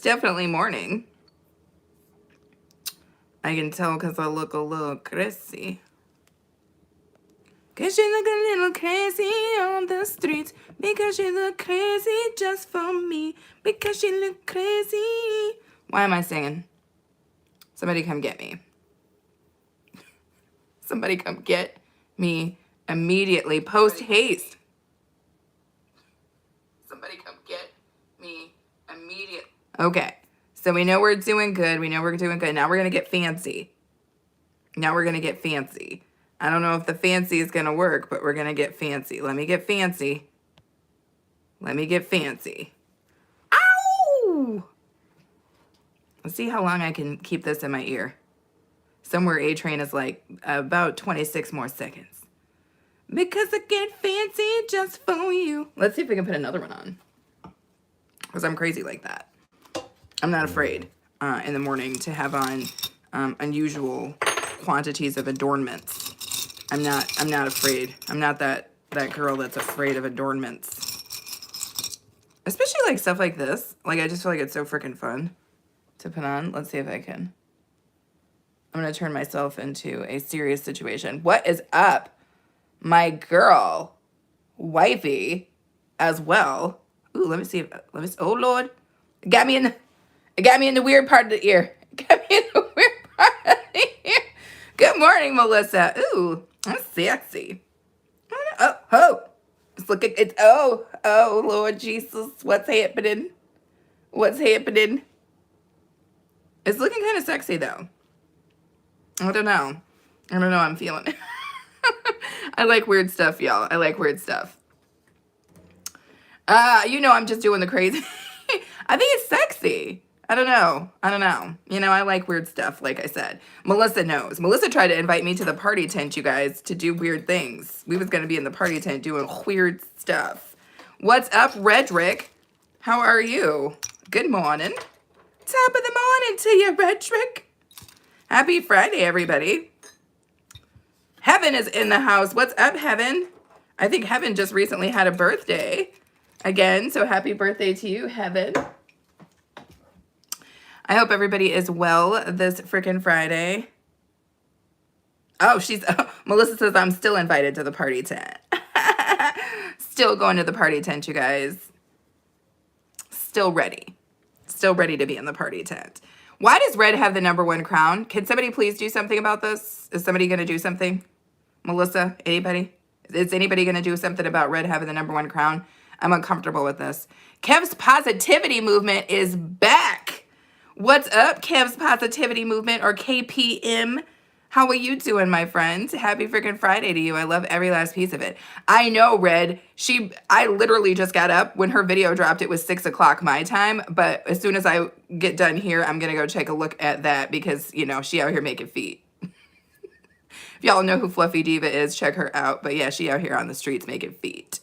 definitely morning. I can tell because I look a little crazy. Cause you look a little crazy on the streets. Because you look crazy just for me. Because you look crazy. Why am I singing? Somebody come get me. Somebody come get me immediately. Post haste. Somebody come get me immediately. Okay. So we know we're doing good. We know we're doing good. Now we're going to get fancy. Now we're going to get fancy. I don't know if the fancy is going to work, but we're going to get fancy. Let me get fancy. Let me get fancy. Ow! Let's see how long I can keep this in my ear. Somewhere A-Train is like about 26 more seconds. Because I get fancy just for you. Let's see if we can put another one on. Because I'm crazy like that. I'm not afraid in the morning to have on unusual quantities of adornments. I'm not afraid. I'm not that girl that's afraid of adornments. Especially like stuff like this. Like I just feel like it's so freaking fun to put on. Let's see if I can. I'm going to turn myself into a serious situation. What is up, my girl, wifey, as well? Ooh, let me see. Oh Lord, it got me in the weird part of the ear. It got me in the weird part of the ear. Good morning, Melissa. Ooh, that's sexy. Oh, it's looking. It's oh Lord Jesus, what's happening? What's happening? It's looking kind of sexy though. I don't know. I'm feeling it. I like weird stuff, y'all. I like weird stuff. I'm just doing the crazy. I think it's sexy. I don't know. I like weird stuff, like I said. Melissa knows. Melissa tried to invite me to the party tent, you guys, to do weird things. We was going to be in the party tent doing weird stuff. What's up, Redrick? How are you? Good morning. Top of the morning to you, Redrick. Happy Friday, everybody. Heaven is in the house. What's up, Heaven? I think Heaven just recently had a birthday. Again, so happy birthday to you, Heaven. I hope everybody is well this freaking Friday. Oh, Melissa says I'm still invited to the party tent. Still going to the party tent, you guys. Still ready. Still ready to be in the party tent. Why does Red have the #1 crown? Can somebody please do something about this? Is somebody going to do something? Melissa, anybody? Is anybody going to do something about Red having the #1 crown? I'm uncomfortable with this. Kev's positivity movement is back. What's up, Kev's positivity movement, or KPM? How are you doing, my friend? Happy freaking Friday to you. I love every last piece of it. I know, Red. I literally just got up. When her video dropped, it was 6 o'clock my time. But as soon as I get done here, I'm going to go take a look at that because, she out here making feet. If y'all know who Fluffy Diva is, check her out. But yeah, she out here on the streets making feet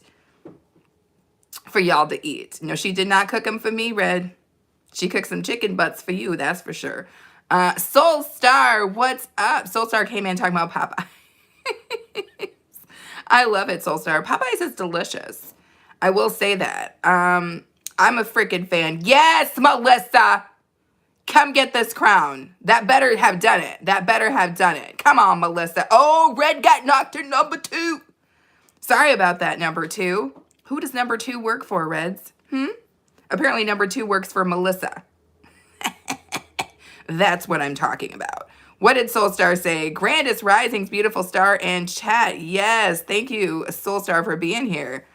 for y'all to eat. No, she did not cook them for me, Red. She cooked some chicken butts for you, that's for sure. Soul Star, what's up? Soul Star came in talking about Popeyes. I love it, Soul Star. Popeyes is delicious. I will say that. I'm a freaking fan. Yes, Melissa. Come get this crown. That better have done it. Come on, Melissa. Oh, Red got knocked to #2. Sorry about that, #2. Who does #2 work for, Reds? Apparently #2 works for Melissa. That's what I'm talking about. What did Soul Star say? Grandest Risings, beautiful star, and chat. Yes, thank you, Soul Star, for being here.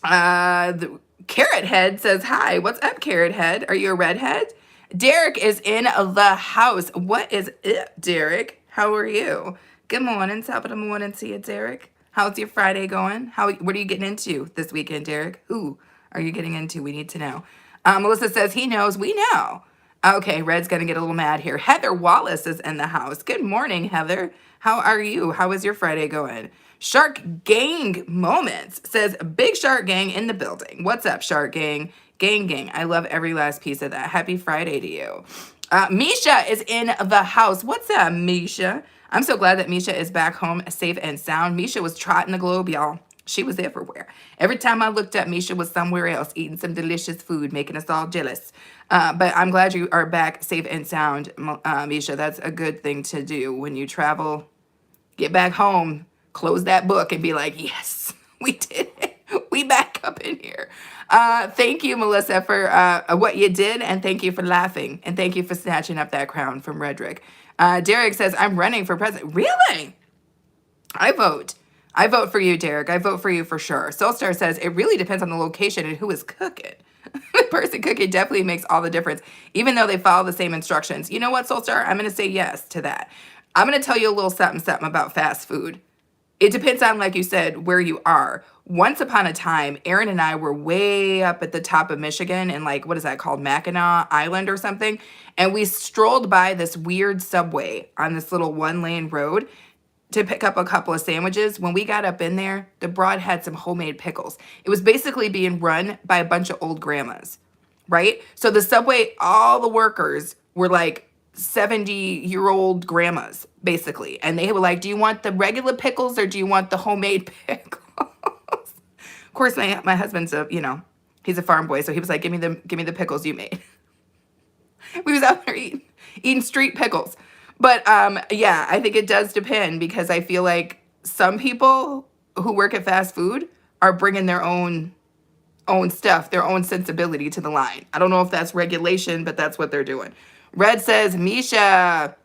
The Carrot Head says, hi. What's up, Carrot Head? Are you a redhead? Derek is in the house. What is it, Derek? How are you? Good morning. Top of the morning to you, Derek. How's your Friday going? What are you getting into this weekend, Derek? Who are you getting into? We need to know. Melissa says, he knows. We know. Okay, Red's going to get a little mad here. Heather Wallace is in the house. Good morning, Heather. How are you? How is your Friday going? Shark Gang Moments says, Big Shark Gang in the building. What's up, Shark Gang? Gang. I love every last piece of that. Happy Friday to you. Misha is in the house. What's up, Misha? I'm so glad that Misha is back home safe and sound. Misha was trotting the globe, y'all. She was everywhere. Every time I looked up, Misha was somewhere else eating some delicious food, making us all jealous. But I'm glad you are back safe and sound, Misha. That's a good thing to do when you travel. Get back home, close that book, and be like, yes, we did it. We back up in here. Thank you, Melissa, for what you did, and thank you for laughing, and thank you for snatching up that crown from Redrick. Derek says, I'm running for president. Really? I vote. I vote for you, Derek. I vote for you for sure. Soulstar says, it really depends on the location and who is cooking. The person cooking definitely makes all the difference, even though they follow the same instructions. You know what, Soulstar? I'm going to say yes to that. I'm going to tell you a little something about fast food. It depends on, like you said, where you are. Once upon a time, Aaron and I were way up at the top of Michigan in, like, what is that called? Mackinac Island or something. And we strolled by this weird Subway on this little one-lane road to pick up a couple of sandwiches. When we got up in there, the broad had some homemade pickles. It was basically being run by a bunch of old grandmas, right? So the Subway, all the workers were like 70-year-old grandmas, basically. And they were like, do you want the regular pickles or do you want the homemade pickles? Of course, my husband's he's a farm boy. So he was like, give me the pickles you made. We was out there eating street pickles. But yeah, I think it does depend, because I feel like some people who work at fast food are bringing their own stuff, their own sensibility to the line. I don't know if that's regulation, but that's what they're doing. Red says, Misha.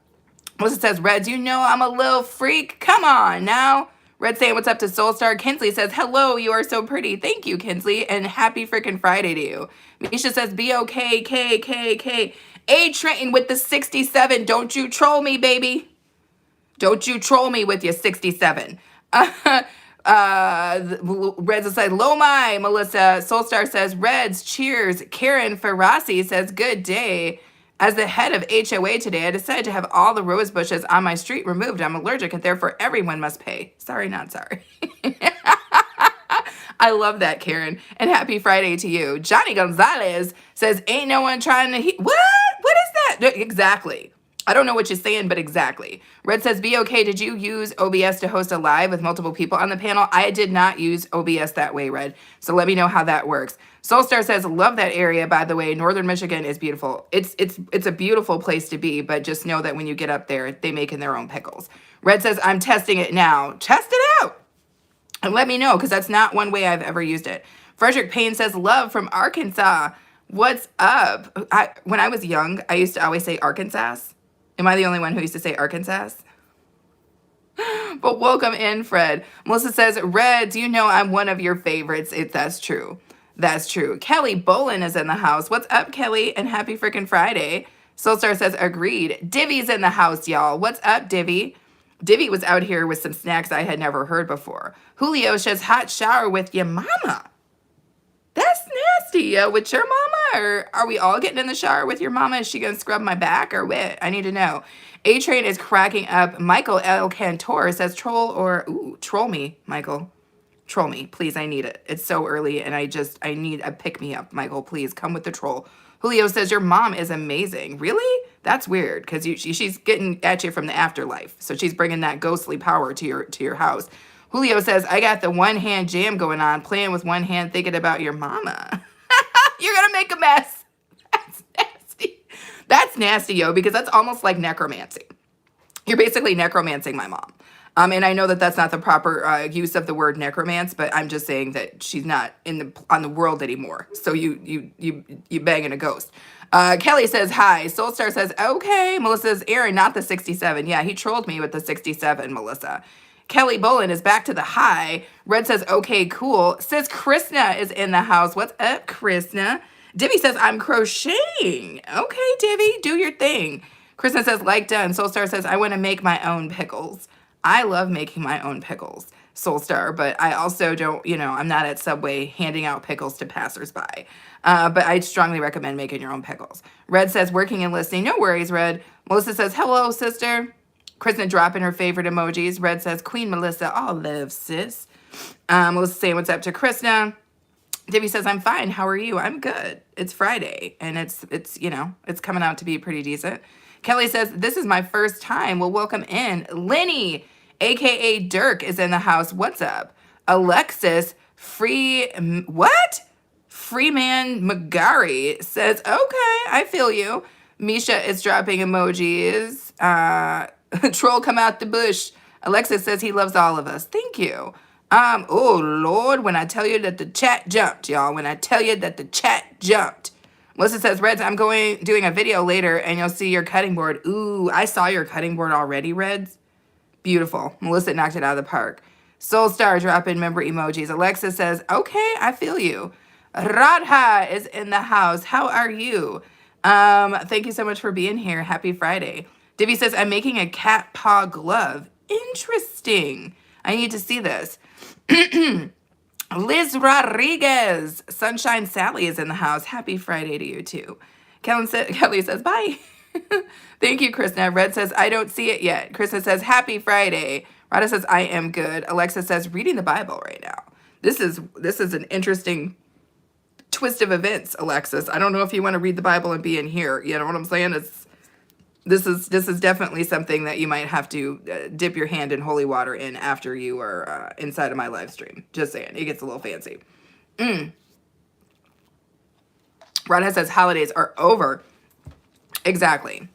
Melissa says, Reds, I'm a little freak. Come on now. Red saying, what's up to Soulstar? Kinsley says, hello, you are so pretty. Thank you, Kinsley, and happy freaking Friday to you. Misha says, be okay, K. A Train with the 67. Don't you troll me, baby. Don't you troll me with your 67. Reds will say, lo my, Melissa. Soulstar says, Reds, cheers. Karen Ferrasi says, good day. As the head of HOA today, I decided to have all the rose bushes on my street removed. I'm allergic, and therefore everyone must pay. Sorry, not sorry. I love that, Karen. And happy Friday to you. Johnny Gonzalez says, ain't no one trying to What? What is that? No, exactly. I don't know what you're saying, but exactly. Red says, be okay. Did you use OBS to host a live with multiple people on the panel? I did not use OBS that way, Red. So let me know how that works. Soulstar says, love that area, by the way. Northern Michigan is beautiful. It's a beautiful place to be, but just know that when you get up there, they make in their own pickles. Red says, I'm testing it now. Test it out. And let me know, because that's not one way I've ever used it. Frederick Payne says, love from Arkansas. What's up? When I was young, I used to always say Arkansas. Am I the only one who used to say Arkansas? But welcome in, Fred. Melissa says, Reds, I'm one of your favorites. That's true. That's true. Kelly Bolin is in the house. What's up, Kelly? And happy freaking Friday. Soulstar says, agreed. Divvy's in the house, y'all. What's up, Divvy? Divvy was out here with some snacks I had never heard before. Julio says, hot shower with your mama. That's nasty. With your mama? Or are we all getting in the shower with your mama? Is she going to scrub my back or what? I need to know. A-Train is cracking up. Michael L. Cantor says, troll me, Michael. Troll me, please. I need it. It's so early, and I need a pick-me-up. Michael, please, come with the troll. Julio says, your mom is amazing. Really? That's weird, because she's getting at you from the afterlife. So she's bringing that ghostly power to your house. Julio says, I got the one-hand jam going on, playing with one hand, thinking about your mama. You're going to make a mess. That's nasty. That's nasty, yo, because that's almost like necromancy. You're basically necromancing my mom. And I know that that's not the proper use of the word necromance, but I'm just saying that she's not on the world anymore. So you banging a ghost. Kelly says, hi. Soulstar says, okay. Melissa says, Aaron, not the 67. Yeah, he trolled me with the 67, Melissa. Kelly Bolin is back to the high. Red says, okay, cool. Says Krishna is in the house. What's up, Krishna? Divvy says, I'm crocheting. Okay, Divvy, do your thing. Krishna says, like done. Soulstar says, I want to make my own pickles. I love making my own pickles, Soulstar, but I also don't, I'm not at Subway handing out pickles to passersby. But I strongly recommend making your own pickles. Red says, working and listening. No worries, Red. Melissa says, hello, sister. Krishna dropping her favorite emojis. Red says, Queen Melissa, all love, sis. Melissa saying what's up to Krishna. Divvy says, I'm fine. How are you? I'm good. It's Friday, and it's coming out to be pretty decent. Kelly says, this is my first time. Well, welcome in. Lenny, a.k.a. Dirk, is in the house. What's up? Alexis what? Freeman McGarry says, okay, I feel you. Misha is dropping emojis. Troll come out the bush. Alexis says he loves all of us. Thank you. Oh Lord, when I tell you that the chat jumped, y'all. When I tell you that the chat jumped. Melissa says, Reds, I'm doing a video later and you'll see your cutting board. Ooh, I saw your cutting board already, Reds. Beautiful. Melissa knocked it out of the park. Soulstar dropping member emojis. Alexa says, okay, I feel you. Radha is in the house. How are you? Thank you so much for being here. Happy Friday. Divvy says, I'm making a cat paw glove. Interesting. I need to see this. Liz Rodriguez. Sunshine Sally is in the house. Happy Friday to you too. Kelly says, bye. Thank you, Krishna. Red says, I don't see it yet. Krishna says, happy Friday. Rada says, I am good. Alexa says, reading the Bible right now. This is an interesting twist of events, Alexis. I don't know if you want to read the Bible and be in here. You know what I'm saying? This is definitely something that you might have to dip your hand in holy water in after you are inside of my live stream. Just saying. It gets a little fancy. Rada says, holidays are over. Exactly.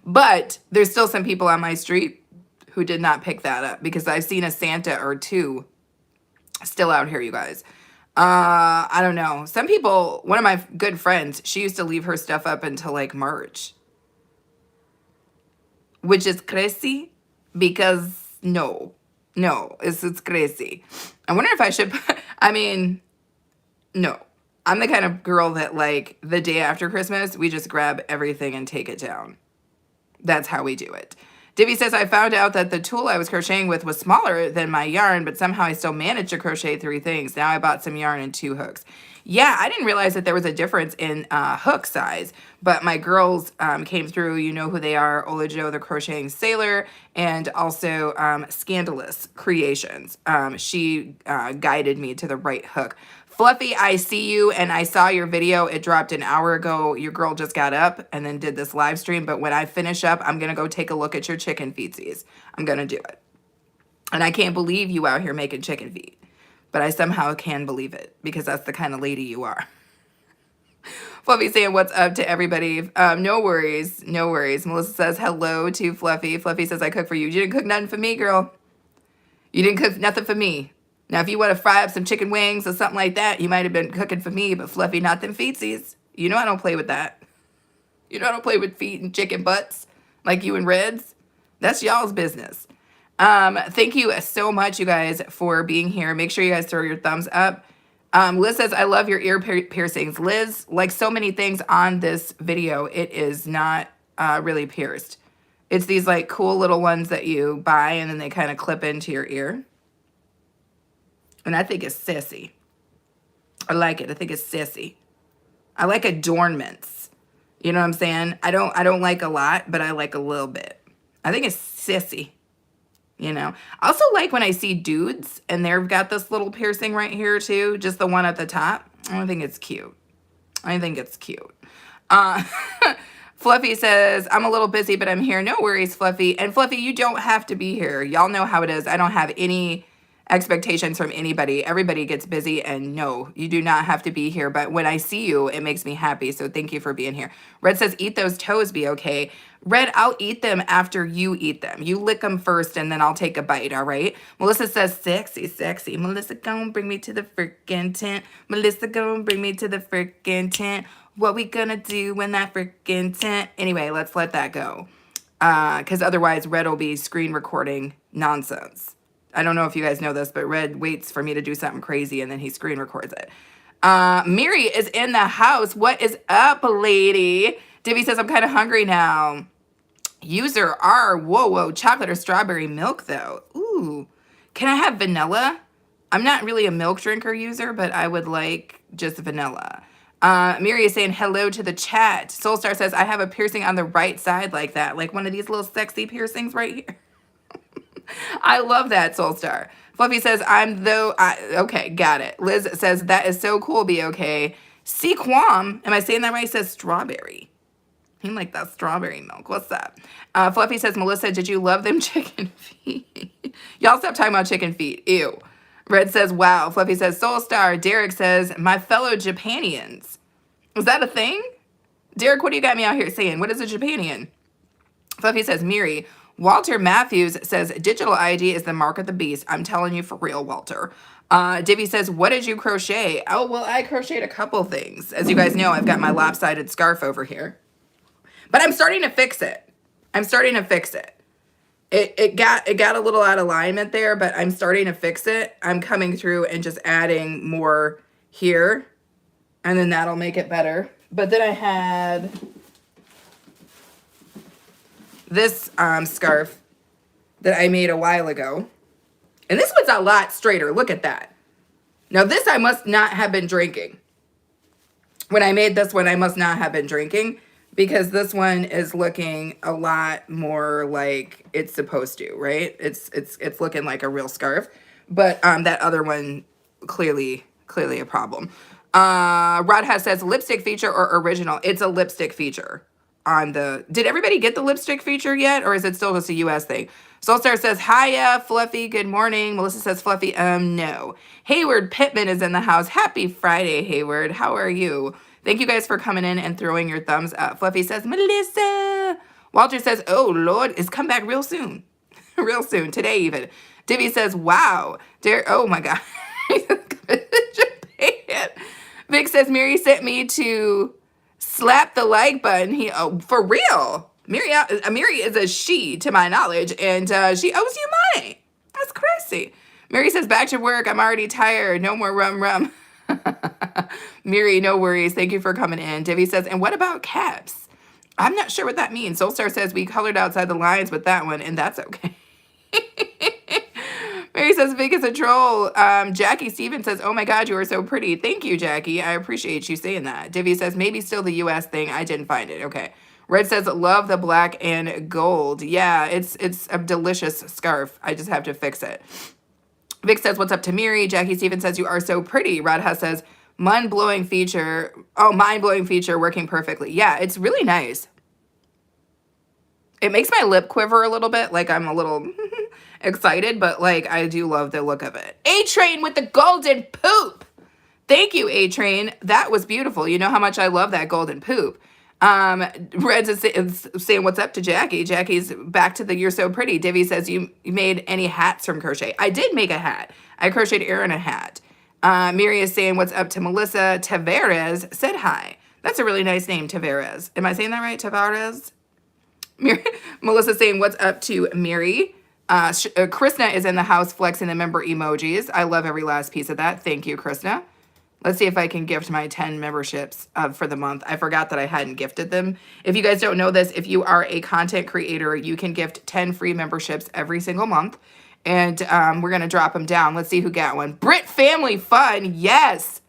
But there's still some people on my street who did not pick that up because I've seen a Santa or two still out here, you guys. I don't know. Some people, one of my good friends, she used to leave her stuff up until like March, which is crazy because no, it's crazy. I wonder if I should, I mean, no. I'm the kind of girl that like the day after Christmas, we just grab everything and take it down. That's how we do it. Divvy says, I found out that the tool I was crocheting with was smaller than my yarn, but somehow I still managed to crochet 3 things. Now I bought some yarn and 2 hooks. Yeah, I didn't realize that there was a difference in hook size, but my girls came through. You know who they are, Ola Jo, the Crocheting Sailor, and also Scandalous Creations. She guided me to the right hook. Fluffy, I see you, and I saw your video. It dropped an hour ago. Your girl just got up and then did this live stream, but when I finish up, I'm going to go take a look at your chicken feetsies. I'm going to do it. And I can't believe you out here making chicken feet, but I somehow can believe it because that's the kind of lady you are. Fluffy saying what's up to everybody. No worries. No worries. Melissa says hello to Fluffy. Fluffy says, I cook for you. You didn't cook nothing for me, girl. You didn't cook nothing for me. Now, if you want to fry up some chicken wings or something like that, you might have been cooking for me, but Fluffy, not them feetsies. You know I don't play with that. You know I don't play with feet and chicken butts like you and Reds. That's y'all's business. Thank you so much, you guys, for being here. Make sure you guys throw your thumbs up. Liz says, I love your ear piercings. Liz, like so many things on this video, it is not really pierced. It's these like cool little ones that you buy and then they kind of clip into your ear. And I think it's sissy. I like it. I think it's sissy. I like adornments. You know what I'm saying? I don't like a lot, but I like a little bit. I think it's sissy. You know? I also like when I see dudes and they've got this little piercing right here too. Just the one at the top. I think it's cute. I think it's cute. Fluffy says, I'm a little busy, but I'm here. No worries, Fluffy. And Fluffy, you don't have to be here. Y'all know how it is. I don't have any expectations from anybody. Everybody gets busy, and no, you do not have to be here. But when I see you, it makes me happy. So thank you for being here. Red says, eat those toes, be okay. Red, I'll eat them after you eat them. You lick them first, and then I'll take a bite, all right? Melissa says, sexy, sexy. Melissa, gonna bring me to the freaking tent. Melissa, gonna bring me to the freaking tent. What we gonna do in that freaking tent? Anyway, let's let that go. Because otherwise, Red will be screen recording nonsense. I don't know if you guys know this, but Red waits for me to do something crazy, and then he screen records it. Miri is in the house. What is up, lady? Divvy says, I'm kind of hungry now. User R, whoa, chocolate or strawberry milk, though. Ooh, can I have vanilla? I'm not really a milk drinker user, but I would like just vanilla. Miri is saying hello to the chat. Soulstar says, I have a piercing on the right side like that, like one of these little sexy piercings right here. I love that, Soulstar. Fluffy says, okay, got it. Liz says, that is so cool, be okay. Sequam, am I saying that right? Says strawberry. He like that strawberry milk. What's up? Fluffy says, Melissa, did you love them chicken feet? Y'all stop talking about chicken feet. Ew. Red says, wow. Fluffy says, Soul Star. Derek says, my fellow Japanians. Is that a thing? Derek, what do you got me out here saying? What is a Japanian? Fluffy says, Miri. Walter Matthews says, digital ID is the mark of the beast. I'm telling you for real, Walter. Divvy says, what did you crochet? Oh, well, I crocheted a couple things. As you guys know, I've got my lopsided scarf over here. But I'm starting to fix it. I'm starting to fix it. It got a little out of alignment there, but I'm starting to fix it. I'm coming through and just adding more here, and then that'll make it better. But then I had this scarf that I made a while ago. And this one's a lot straighter. Look at that. Now this I must not have been drinking. When I made this one, I must not have been drinking, because this one is looking a lot more like it's supposed to, right? It's looking like a real scarf. But that other one, clearly a problem. Rod has says lipstick feature or original. It's a lipstick feature on the, did everybody get the lipstick feature yet? Or is it still just a US thing? Soulstar says, hiya, Fluffy, good morning. Melissa says, Fluffy, no. Hayward Pittman is in the house. Happy Friday, Hayward. How are you? Thank you guys for coming in and throwing your thumbs up. Fluffy says, Melissa. Walter says, oh, Lord, it's come back real soon. Real soon, today even. Divvy says, wow. Oh, my God. Japan. Vic says, Miri sent me to slap the like button. For real. Miri is a she, to my knowledge, and she owes you money. That's crazy. Miri says, back to work. I'm already tired. No more rum. Miri, no worries. Thank you for coming in. Divvy says, and what about caps? I'm not sure what that means. Soulstar says, we colored outside the lines with that one, and that's okay. Mary says, Vic is a troll. Jackie Stevens says, oh my God, you are so pretty. Thank you, Jackie. I appreciate you saying that. Divvy says, maybe still the US thing. I didn't find it. Okay. Red says, love the black and gold. Yeah, it's a delicious scarf. I just have to fix it. Vic says, what's up to Miri? Jackie Stevens says, you are so pretty. Radha says, mind-blowing feature. Oh, mind-blowing feature working perfectly. Yeah, it's really nice. It makes my lip quiver a little bit. Like I'm a little excited, but like I do love the look of it. A-Train with the golden poop. Thank you, A-Train. That was beautiful. You know how much I love that golden poop. Reds is saying what's up to Jackie. Jackie's back to the you're so pretty. Divvy says you made any hats from crochet. I did make a hat. I crocheted Erin a hat. Miri is saying what's up to Melissa. Tavares said hi. That's a really nice name, Tavares. Am I saying that right, Tavares? Melissa saying what's up to Miri. Krishna is in the house flexing the member emojis. I love every last piece of that. Thank you, Krishna. Let's see if I can gift my 10 memberships for the month. I forgot that I hadn't gifted them. If you guys don't know this, if you are a content creator, you can gift 10 free memberships every single month. And we're going to drop them down. Let's see who got one. Brit Family Fun. Yes.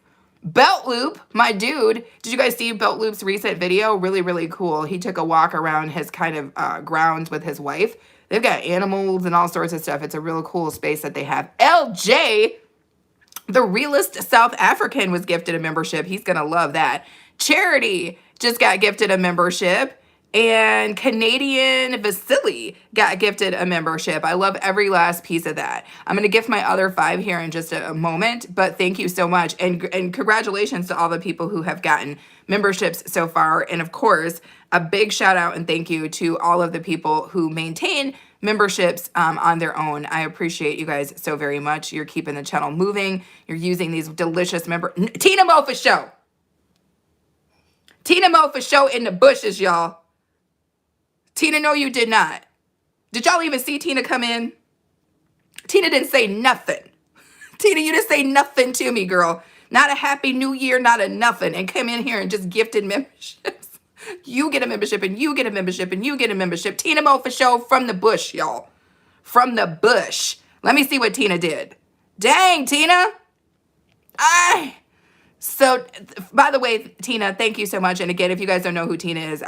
Belt Loop, my dude. Did you guys see Belt Loop's recent video? Really, really cool. He took a walk around his kind of grounds with his wife. They've got animals and all sorts of stuff. It's a real cool space that they have. LJ, the realist South African, was gifted a membership. He's going to love that. Charity just got gifted a membership. And Canadian Vasily got gifted a membership. I love every last piece of that. I'm going to gift my other 5 here in just a moment, but thank you so much. And congratulations to all the people who have gotten memberships so far. And of course, a big shout out and thank you to all of the people who maintain memberships on their own. I appreciate you guys so very much. You're keeping the channel moving. You're using these delicious Tina Mo for show. Tina Mo for show in the bushes, y'all. Tina, no, you did not. Did y'all even see Tina come in? Tina didn't say nothing. Tina, you didn't say nothing to me, girl. Not a happy new year, not a nothing. And come in here and just gifted memberships. You get a membership and you get a membership and you get a membership. Tina Mo for show from the bush, y'all. From the bush. Let me see what Tina did. Dang, Tina. So, by the way, Tina, thank you so much. And again, if you guys don't know who Tina is,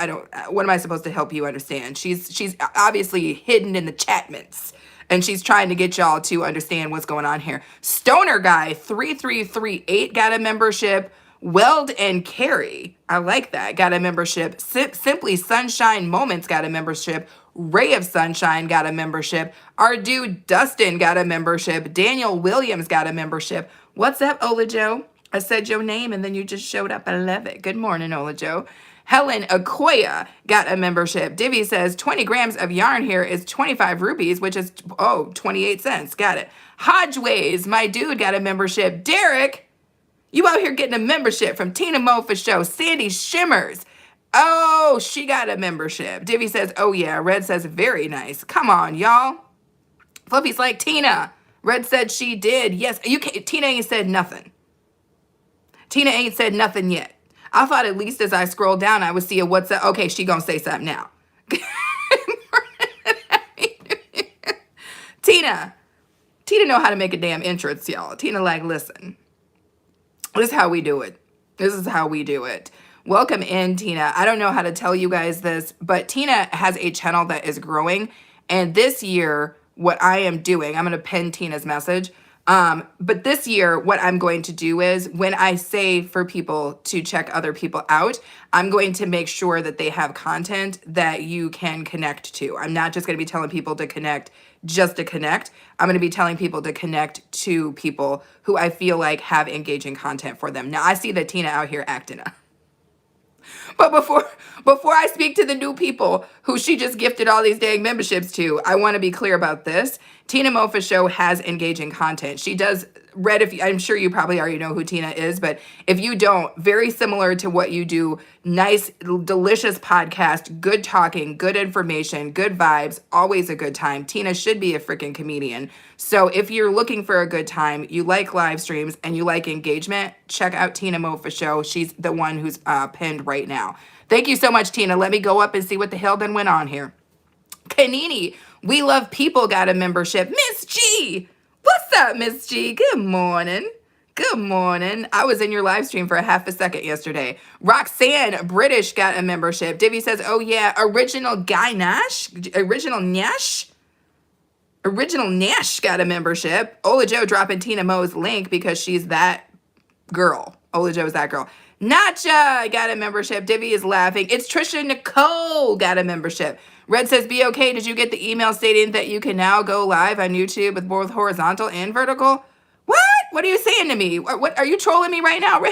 what am I supposed to help you understand? She's obviously hidden in the chatments, and she's trying to get y'all to understand what's going on here. Stoner Guy 3338 got a membership. Weld and Carry, I like that, got a membership. Simply Sunshine Moments got a membership. Ray of Sunshine got a membership. Our dude Dustin got a membership. Daniel Williams got a membership. What's up, Ola Joe? I said your name and then you just showed up. I love it. Good morning, Ola Joe. Helen Akoya got a membership. Divvy says 20 grams of yarn here is 25 rupees, which is, 28 cents. Got it. Hodgeways, my dude, got a membership. Derek, you out here getting a membership from Tina Mo for show. Sandy Shimmers. Oh, she got a membership. Divvy says, oh yeah. Red says, very nice. Come on, y'all. Fluffy's like, Tina. Red said she did. Yes, you can't. Tina ain't said nothing. Tina ain't said nothing yet. I thought at least as I scroll down, I would see a what's up. Okay, she gonna say something now. Tina know how to make a damn entrance, y'all. Tina like, listen, this is how we do it. This is how we do it. Welcome in, Tina. I don't know how to tell you guys this, but Tina has a channel that is growing. And this year, what I am doing, I'm going to pin Tina's message. But this year, what I'm going to do is when I say for people to check other people out, I'm going to make sure that they have content that you can connect to. I'm not just going to be telling people to connect just to connect. I'm going to be telling people to connect to people who I feel like have engaging content for them. Now, I see that Tina out here acting up. But before I speak to the new people who she just gifted all these dang memberships to, I want to be clear about this. Tina Mofa Show has engaging content. She does, Red, if you, I'm sure you probably already know who Tina is, but if you don't, very similar to what you do, nice, delicious podcast, good talking, good information, good vibes, always a good time. Tina should be a freaking comedian. So if you're looking for a good time, you like live streams, and you like engagement, check out Tina Mofa Show. She's the one who's pinned right now. Thank you so much, Tina. Let me go up and see what the hell done went on here. Kanini, We Love People got a membership. Miss G, what's up, Miss G? Good morning. Good morning. I was in your live stream for a half a second yesterday. Roxanne British got a membership. Divvy says, oh yeah, Original Guy Nash? Original Nash? Original Nash got a membership. Ola Joe dropping Tina Mo's link because she's that girl. Ola Joe's that girl. Nacha got a membership. Divvy is laughing. It's Trisha Nicole got a membership. Red says, be okay. Did you get the email stating that you can now go live on YouTube with both horizontal and vertical? What? What are you saying to me? What are you trolling me right now?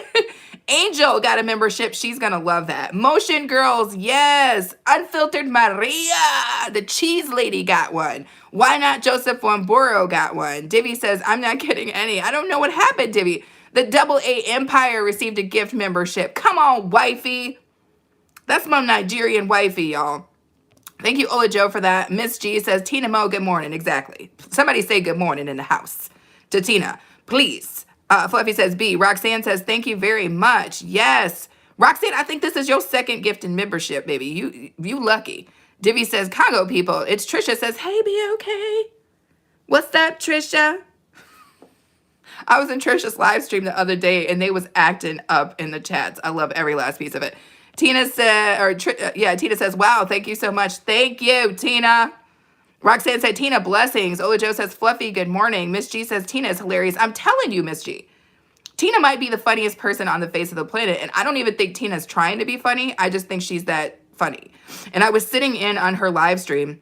Angel got a membership. She's going to love that. Motion Girls, yes. Unfiltered Maria, the cheese lady, got one. Why not Joseph Wamburo got one? Divvy says, I'm not getting any. I don't know what happened, Divvy. The Double A Empire received a gift membership. Come on, wifey. That's my Nigerian wifey, y'all. Thank you, Ola Joe, for that. Miss G says, Tina Mo, good morning. Exactly. Somebody say good morning in the house to Tina, please. Fluffy says, B. Roxanne says, thank you very much. Yes. Roxanne, I think this is your second gift in membership, baby. You lucky. Divvy says, Congo people. It's Trisha says, hey, be okay. What's up, Trisha? I was in Trisha's live stream the other day, and they was acting up in the chats. I love every last piece of it. Tina said, Tina says, wow, thank you so much. Thank you, Tina. Roxanne said, Tina, blessings. Ola Joe says, Fluffy, good morning. Miss G says, Tina is hilarious. I'm telling you, Miss G. Tina might be the funniest person on the face of the planet, and I don't even think Tina's trying to be funny. I just think she's that funny. And I was sitting in on her live stream.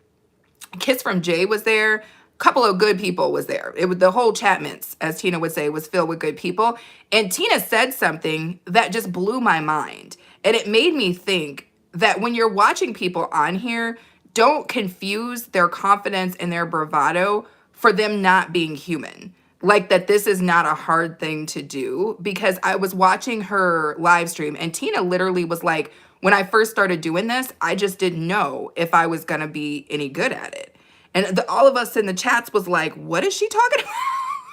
Kiss from Jay was there. Couple of good people was there. It was the whole Chapmans, as Tina would say, was filled with good people. And Tina said something that just blew my mind. And it made me think that when you're watching people on here, don't confuse their confidence and their bravado for them not being human. Like that this is not a hard thing to do, because I was watching her live stream and Tina literally was like, when I first started doing this, I just didn't know if I was going to be any good at it. And all of us in the chats was like, what is she talking about?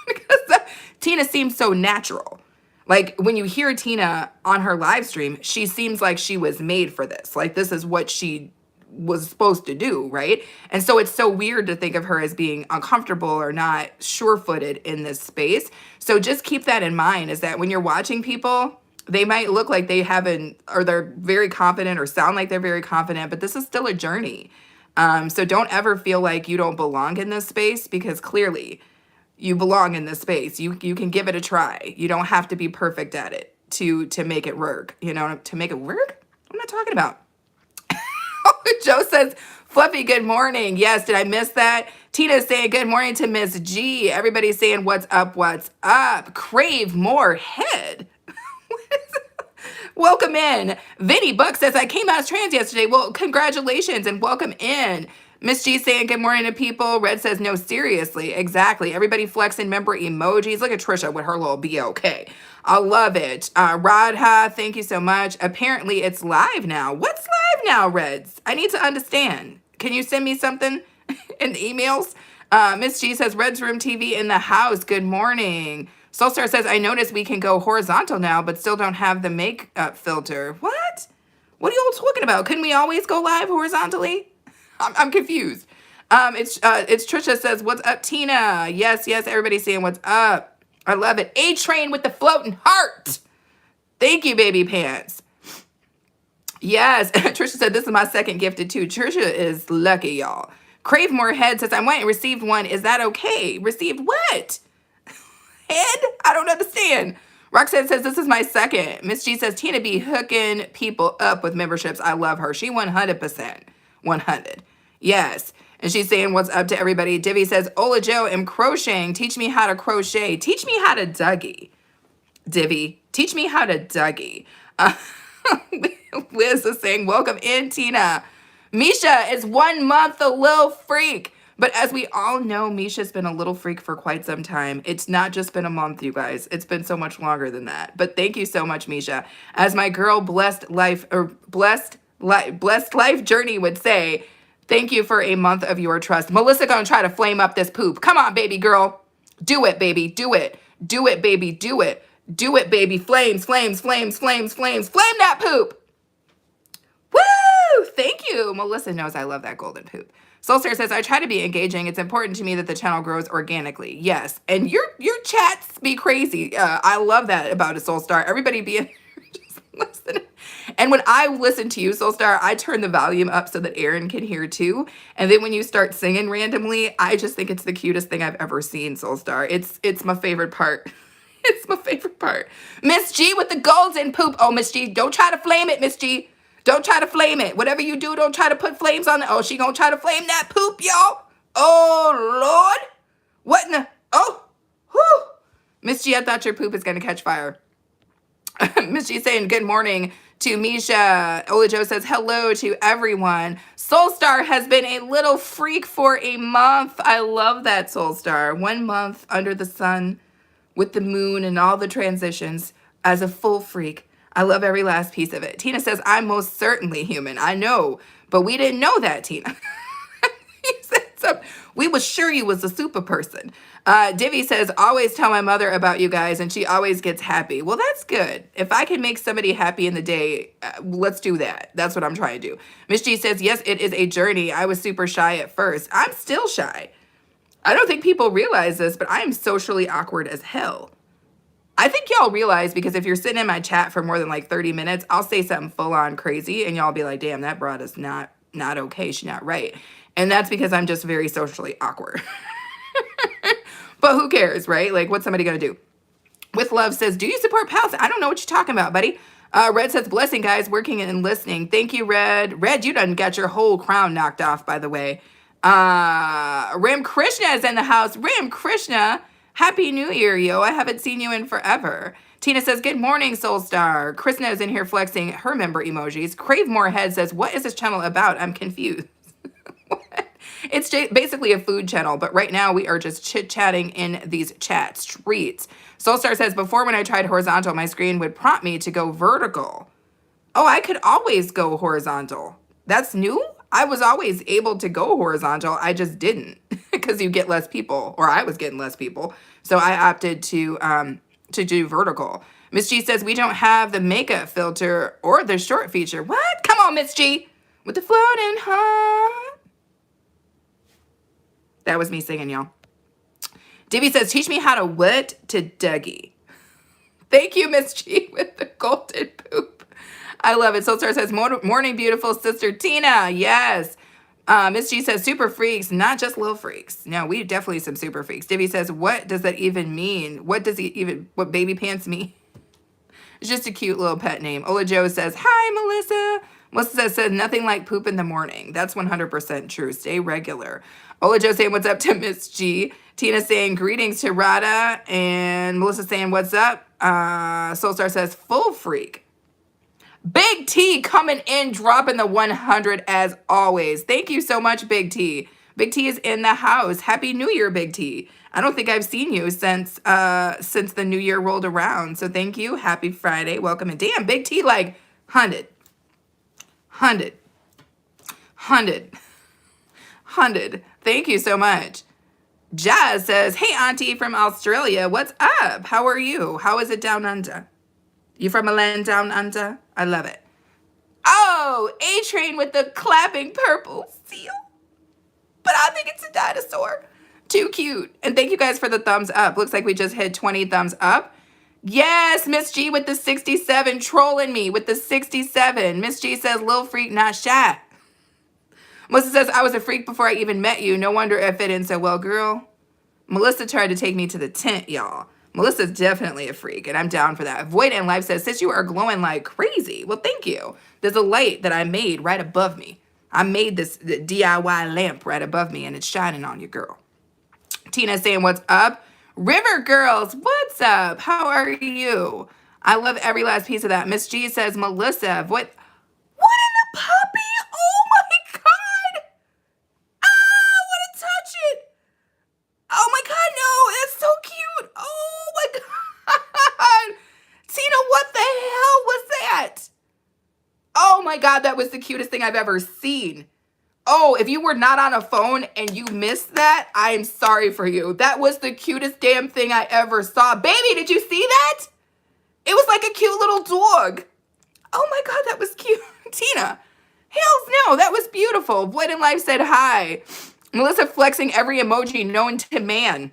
Because Tina seems so natural. Like when you hear Tina on her live stream, she seems like she was made for this. Like this is what she was supposed to do, right? And so it's so weird to think of her as being uncomfortable or not sure-footed in this space. So just keep that in mind, is that when you're watching people, they might look like they haven't, or they're very confident or sound like they're very confident, but this is still a journey. So don't ever feel like you don't belong in this space, because clearly you belong in this space. You can give it a try. You don't have to be perfect at it to make it work. You know, to make it work? I'm not talking about. Joe says, Fluffy, good morning. Yes, did I miss that? Tina's saying good morning to Miss G. Everybody's saying what's up, what's up. Crave more head. Welcome in. Vinny Buck says, I came out as trans yesterday. Well, congratulations and welcome in. Miss G saying good morning to people. Red says, no, seriously. Exactly. Everybody flexing member emojis. Look at Trisha with her little BOK. I love it. Radha, thank you so much. Apparently it's live now. What's live now, Reds? I need to understand. Can you send me something in the emails? Miss G says, Red's Room TV in the house. Good morning. Soulstar says, I noticed we can go horizontal now, but still don't have the makeup filter. What? What are you all talking about? Couldn't we always go live horizontally? I'm confused. It's Trisha says, what's up, Tina? Yes, everybody's saying what's up. I love it. A-Train with the floating heart. Thank you, baby pants. Yes, Trisha said, this is my second gifted too. Trisha is lucky, y'all. Crave More Head says, I went and received one. Is that okay? Received what? Head? I don't understand. Roxanne says, this is my second. Miss G says, Tina be hooking people up with memberships. I love her. She 100%. 100. Yes. And she's saying, what's up to everybody? Divvy says, Ola Joe, am crocheting. Teach me how to crochet. Teach me how to Dougie. Divvy, teach me how to Dougie. Liz is saying, welcome in, Tina. Misha is 1 month a little freak. But as we all know, Misha's been a little freak for quite some time. It's not just been a month, you guys. It's been so much longer than that. But thank you so much, Misha. As my girl Blessed Life Journey would say, thank you for a month of your trust. Melissa gonna try to flame up this poop. Come on, baby girl. Do it, baby. Do it. Do it, baby. Do it. Do it, baby. Flames, flames, flames, flames, flames. Flame that poop. Woo! Thank you. Melissa knows I love that golden poop. Soulstar says, I try to be engaging. It's important to me that the channel grows organically. Yes. And your chats be crazy. I love that about a Soulstar. Everybody be just listening. And when I listen to you, Soulstar, I turn the volume up so that Aaron can hear too. And then when you start singing randomly, I just think it's the cutest thing I've ever seen, Soulstar. It's my favorite part. It's my favorite part. Miss G with the golden poop. Oh, Miss G, don't try to flame it, Miss G. Don't try to flame it. Whatever you do, don't try to put flames on it. Oh, she gonna try to flame that poop, y'all. Oh, Lord. What in the... Oh, whew. Miss G, I thought your poop is gonna catch fire. Miss G saying good morning to Misha. Ola Joe says hello to everyone. Soulstar has been a little freak for a month. I love that, Soulstar. 1 month under the sun with the moon and all the transitions as a full freak. I love every last piece of it. Tina says, I'm most certainly human. I know, but we didn't know that, Tina. He said something. We was sure you was a super person. Divvy says, always tell my mother about you guys, and she always gets happy. Well, that's good. If I can make somebody happy in the day, let's do that. That's what I'm trying to do. Miss G says, yes, it is a journey. I was super shy at first. I'm still shy. I don't think people realize this, but I am socially awkward as hell. I think y'all realize, because if you're sitting in my chat for more than like 30 minutes, I'll say something full on crazy and y'all be like, damn, that broad is not okay. She's not right. And that's because I'm just very socially awkward. But who cares, right? Like, what's somebody going to do? With Love says, do you support Palestine? I don't know what you're talking about, buddy. Red says, blessing, guys, working and listening. Thank you, Red. Red, you done got your whole crown knocked off, by the way. Ram Krishna is in the house. Ram Krishna, Happy New Year, yo. I haven't seen you in forever. Tina says, good morning, Soulstar. Krishna is in here flexing her member emojis. Crave More Head says, what is this channel about? I'm confused. What? It's basically a food channel, but right now we are just chit-chatting in these chat streets. Soulstar says, before when I tried horizontal, my screen would prompt me to go vertical. Oh, I could always go horizontal. That's new? I was always able to go horizontal. I just didn't because you get less people, or I was getting less people. So I opted to do vertical. Miss G says, we don't have the makeup filter or the short feature. What? Come on, Miss G. With the floating heart. That was me singing, y'all. Divvy says, teach me how to what to Dougie. Thank you, Miss G, with the golden poop. I love it. Soulstar says, morning, beautiful sister Tina. Yes. Miss G says, super freaks, not just little freaks. No, we definitely some super freaks. Divvy says, what does that even mean? What baby pants mean? It's just a cute little pet name. Ola Joe says, hi, Melissa. Melissa says nothing like poop in the morning. That's 100% true. Stay regular. Ola Joe saying what's up to Miss G. Tina saying greetings to Rada. And Melissa saying what's up. Soulstar says full freak. Big T coming in, dropping the 100 as always. Thank you so much, Big T. Big T is in the house. Happy New Year, Big T. I don't think I've seen you since the new year rolled around. So thank you. Happy Friday. Welcome. And damn, Big T like 100. 100. Thank you so much. Jazz says, hey, auntie from Australia. What's up? How are you? How is it down under? You from a land down under? I love it. Oh, A-Train with the clapping purple seal. But I think it's a dinosaur. Too cute. And thank you guys for the thumbs up. Looks like we just hit 20 thumbs up. Yes, Miss G with the 67, trolling me with the 67. Miss G says, Lil Freak, not shy. Melissa says, I was a freak before I even met you. No wonder it fit in so well, girl. Melissa tried to take me to the tent, y'all. Melissa's definitely a freak, and I'm down for that. Void and Life says, sis, you are glowing like crazy. Well, thank you. There's a light that I made right above me. I made this DIY lamp right above me, and it's shining on you, girl. Tina saying, what's up? River Girls, what's up? How are you? I love every last piece of that. Miss G says, Melissa, what in the puppy? Oh, my God. Ah, I want to touch it. Oh my God, no, it's so cute. Oh my God. Tina, what the hell was that? Oh my God, that was the cutest thing I've ever seen. Oh, if you were not on a phone and you missed that, I am sorry for you. That was the cutest damn thing I ever saw. Baby, did you see that? It was like a cute little dog. Oh my God, that was cute. Tina, hells no, that was beautiful. Void and Life said hi. Melissa flexing every emoji known to man.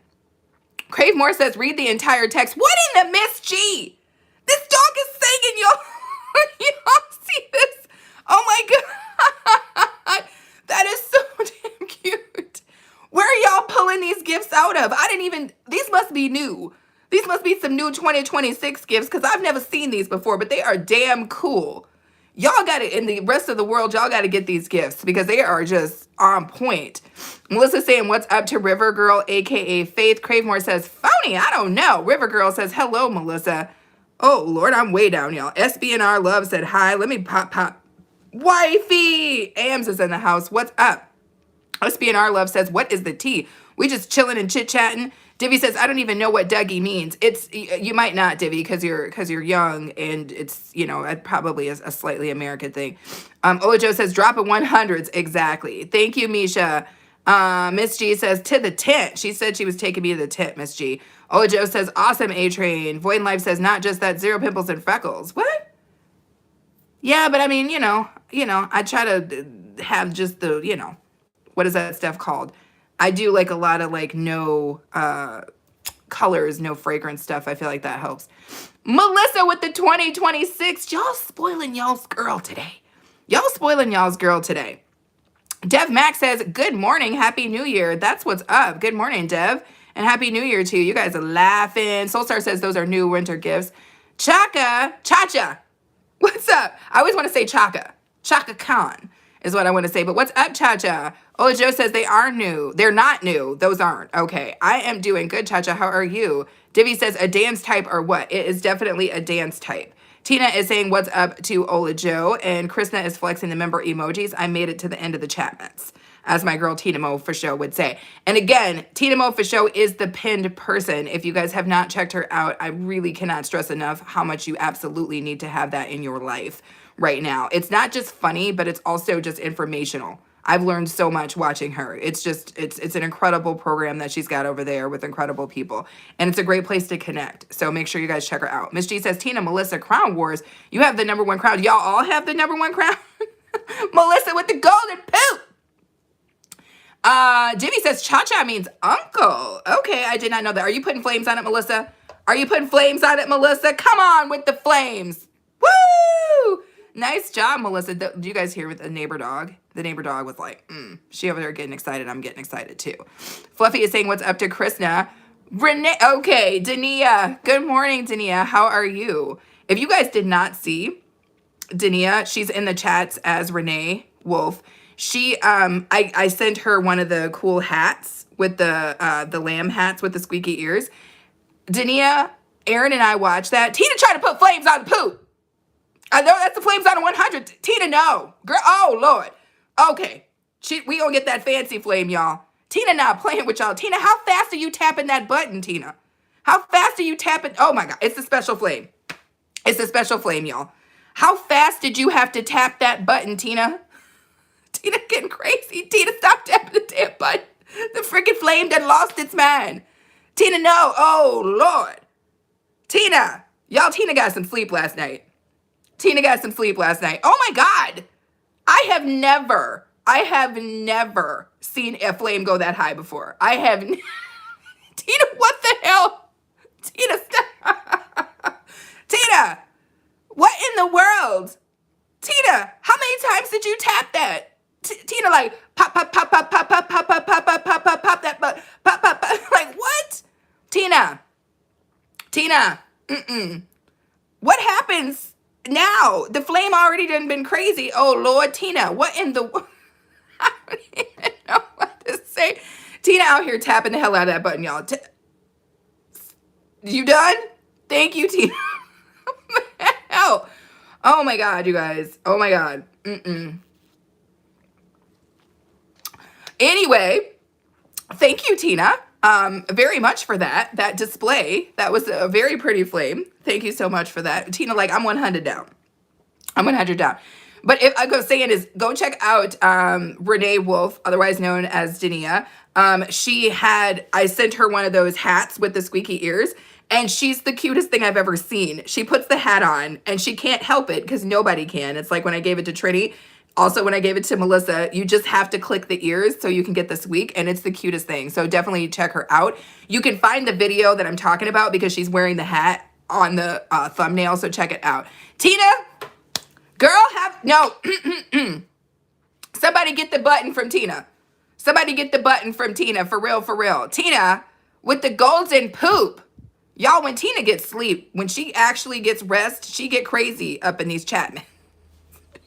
Crave Moore says, read the entire text. What in the Miss G? This dog is singing, y'all. Y'all see this? Oh my God. That is so damn cute. Where are y'all pulling these gifts out of? These must be new. These must be some new 2026 gifts because I've never seen these before, but they are damn cool. Y'all got to, in the rest of the world, y'all got to get these gifts because they are just on point. Melissa saying, what's up to River Girl, a.k.a. Faith. Cravemore says, phony, I don't know. River Girl says, hello, Melissa. Oh, Lord, I'm way down, y'all. SBNR Love said, hi. Let me pop. Wifey. Ams is in the house. What's up? SBNR Love says, what is the tea? We just chilling and chit-chatting. Divvy says, I don't even know what Dougie means. You might not, Divvy, because you're young, and it's, it probably is a slightly American thing. Ojo says, drop it 100s. Exactly. Thank you, Misha. Miss G says, to the tent. She said she was taking me to the tent, Miss G. Ojo says, awesome, A-Train. Void and Life says, not just that, zero pimples and freckles. What? Yeah, but I mean, I try to have just the, what is that stuff called? I do like a lot of like no colors, no fragrance stuff. I feel like that helps. Melissa with the 2026. Y'all spoiling y'all's girl today. Dev Max says, good morning. Happy New Year. That's what's up. Good morning, Dev. And Happy New Year to you. You guys are laughing. Soulstar says those are new winter gifts. Chacha. What's up? I always want to say Chaka. Chaka Khan is what I want to say. But what's up, Cha-Cha? Oh, Joe says they are new. They're not new. Those aren't. Okay. I am doing good, Cha-Cha. How are you? Divvy says a dance type or what? It is definitely a dance type. Tina is saying what's up to Ola Joe. And Krishna is flexing the member emojis. I made it to the end of the chatments, as my girl Tina Mo for show would say. And again, Tina Mo for show is the pinned person. If you guys have not checked her out, I really cannot stress enough how much you absolutely need to have that in your life right now. It's not just funny, but it's also just informational. I've learned so much watching her. It's an incredible program that she's got over there with incredible people. And it's a great place to connect. So make sure you guys check her out. Miss G says, Tina, Melissa, Crown Wars. You have the #1 crown. Y'all all have the #1 crown? Melissa with the golden poop. Jimmy says Cha-Cha means uncle. Okay, I did not know that. Are you putting flames on it, Melissa? Come on with the flames. Woo! Nice job, Melissa. Do you guys hear with the neighbor dog? The neighbor dog was like, she over there getting excited. I'm getting excited too. Fluffy is saying what's up to Krishna. Renee, okay, Dania. Good morning, Dania. How are you? If you guys did not see Dania, she's in the chats as Renee Wolf. She I sent her one of the cool hats with the lamb hats with the squeaky ears. Dania, Aaron and I watched that. Tina tried to put flames on the poop. I know that's the flames on the 100. Tina, no. Girl, oh Lord. Okay. We gonna get that fancy flame, y'all. Tina not playing with y'all. Tina, how fast are you tapping that button, Tina? How fast are you tapping? Oh my God, it's the special flame. It's the special flame, y'all. How fast did you have to tap that button, Tina? Tina getting crazy. Tina, stop tapping the damn button. The freaking flame that lost its mind. Tina, no. Oh, Lord. Tina. Y'all, Tina got some sleep last night. Tina got some sleep last night. Oh, my God. I have never seen a flame go that high before. Tina, what the hell? Tina, stop. Tina, what in the world? Tina, how many times did you tap that? Tina, like, pop, pop, pop, pop, pop, pop, pop, pop, pop, pop, pop, pop, pop, that, pop, pop, pop. Like, what? Tina, what happens now? The flame already done been crazy. Oh, Lord, Tina, what in the... I don't even know what to say. Tina out here tapping the hell out of that button, y'all. You done? Thank you, Tina. Hell. Oh, my God, you guys. Oh, my God. Anyway, thank you, Tina, very much for that display. That was a very pretty flame. Thank you so much for that. Tina, like, I'm 100 down. I'm 100 down. But if I go saying is, go check out Renee Wolf, otherwise known as Dania. I sent her one of those hats with the squeaky ears, and she's the cutest thing I've ever seen. She puts the hat on, and she can't help it because nobody can. It's like when I gave it to Trini. Also, when I gave it to Melissa, you just have to click the ears so you can get the squeak, and it's the cutest thing. So definitely check her out. You can find the video that I'm talking about because she's wearing the hat on the thumbnail, so check it out. Tina, girl, somebody get the button from Tina. Somebody get the button from Tina, for real, for real. Tina, with the golden poop. Y'all, when Tina gets sleep, when she actually gets rest, she get crazy up in these Chapman.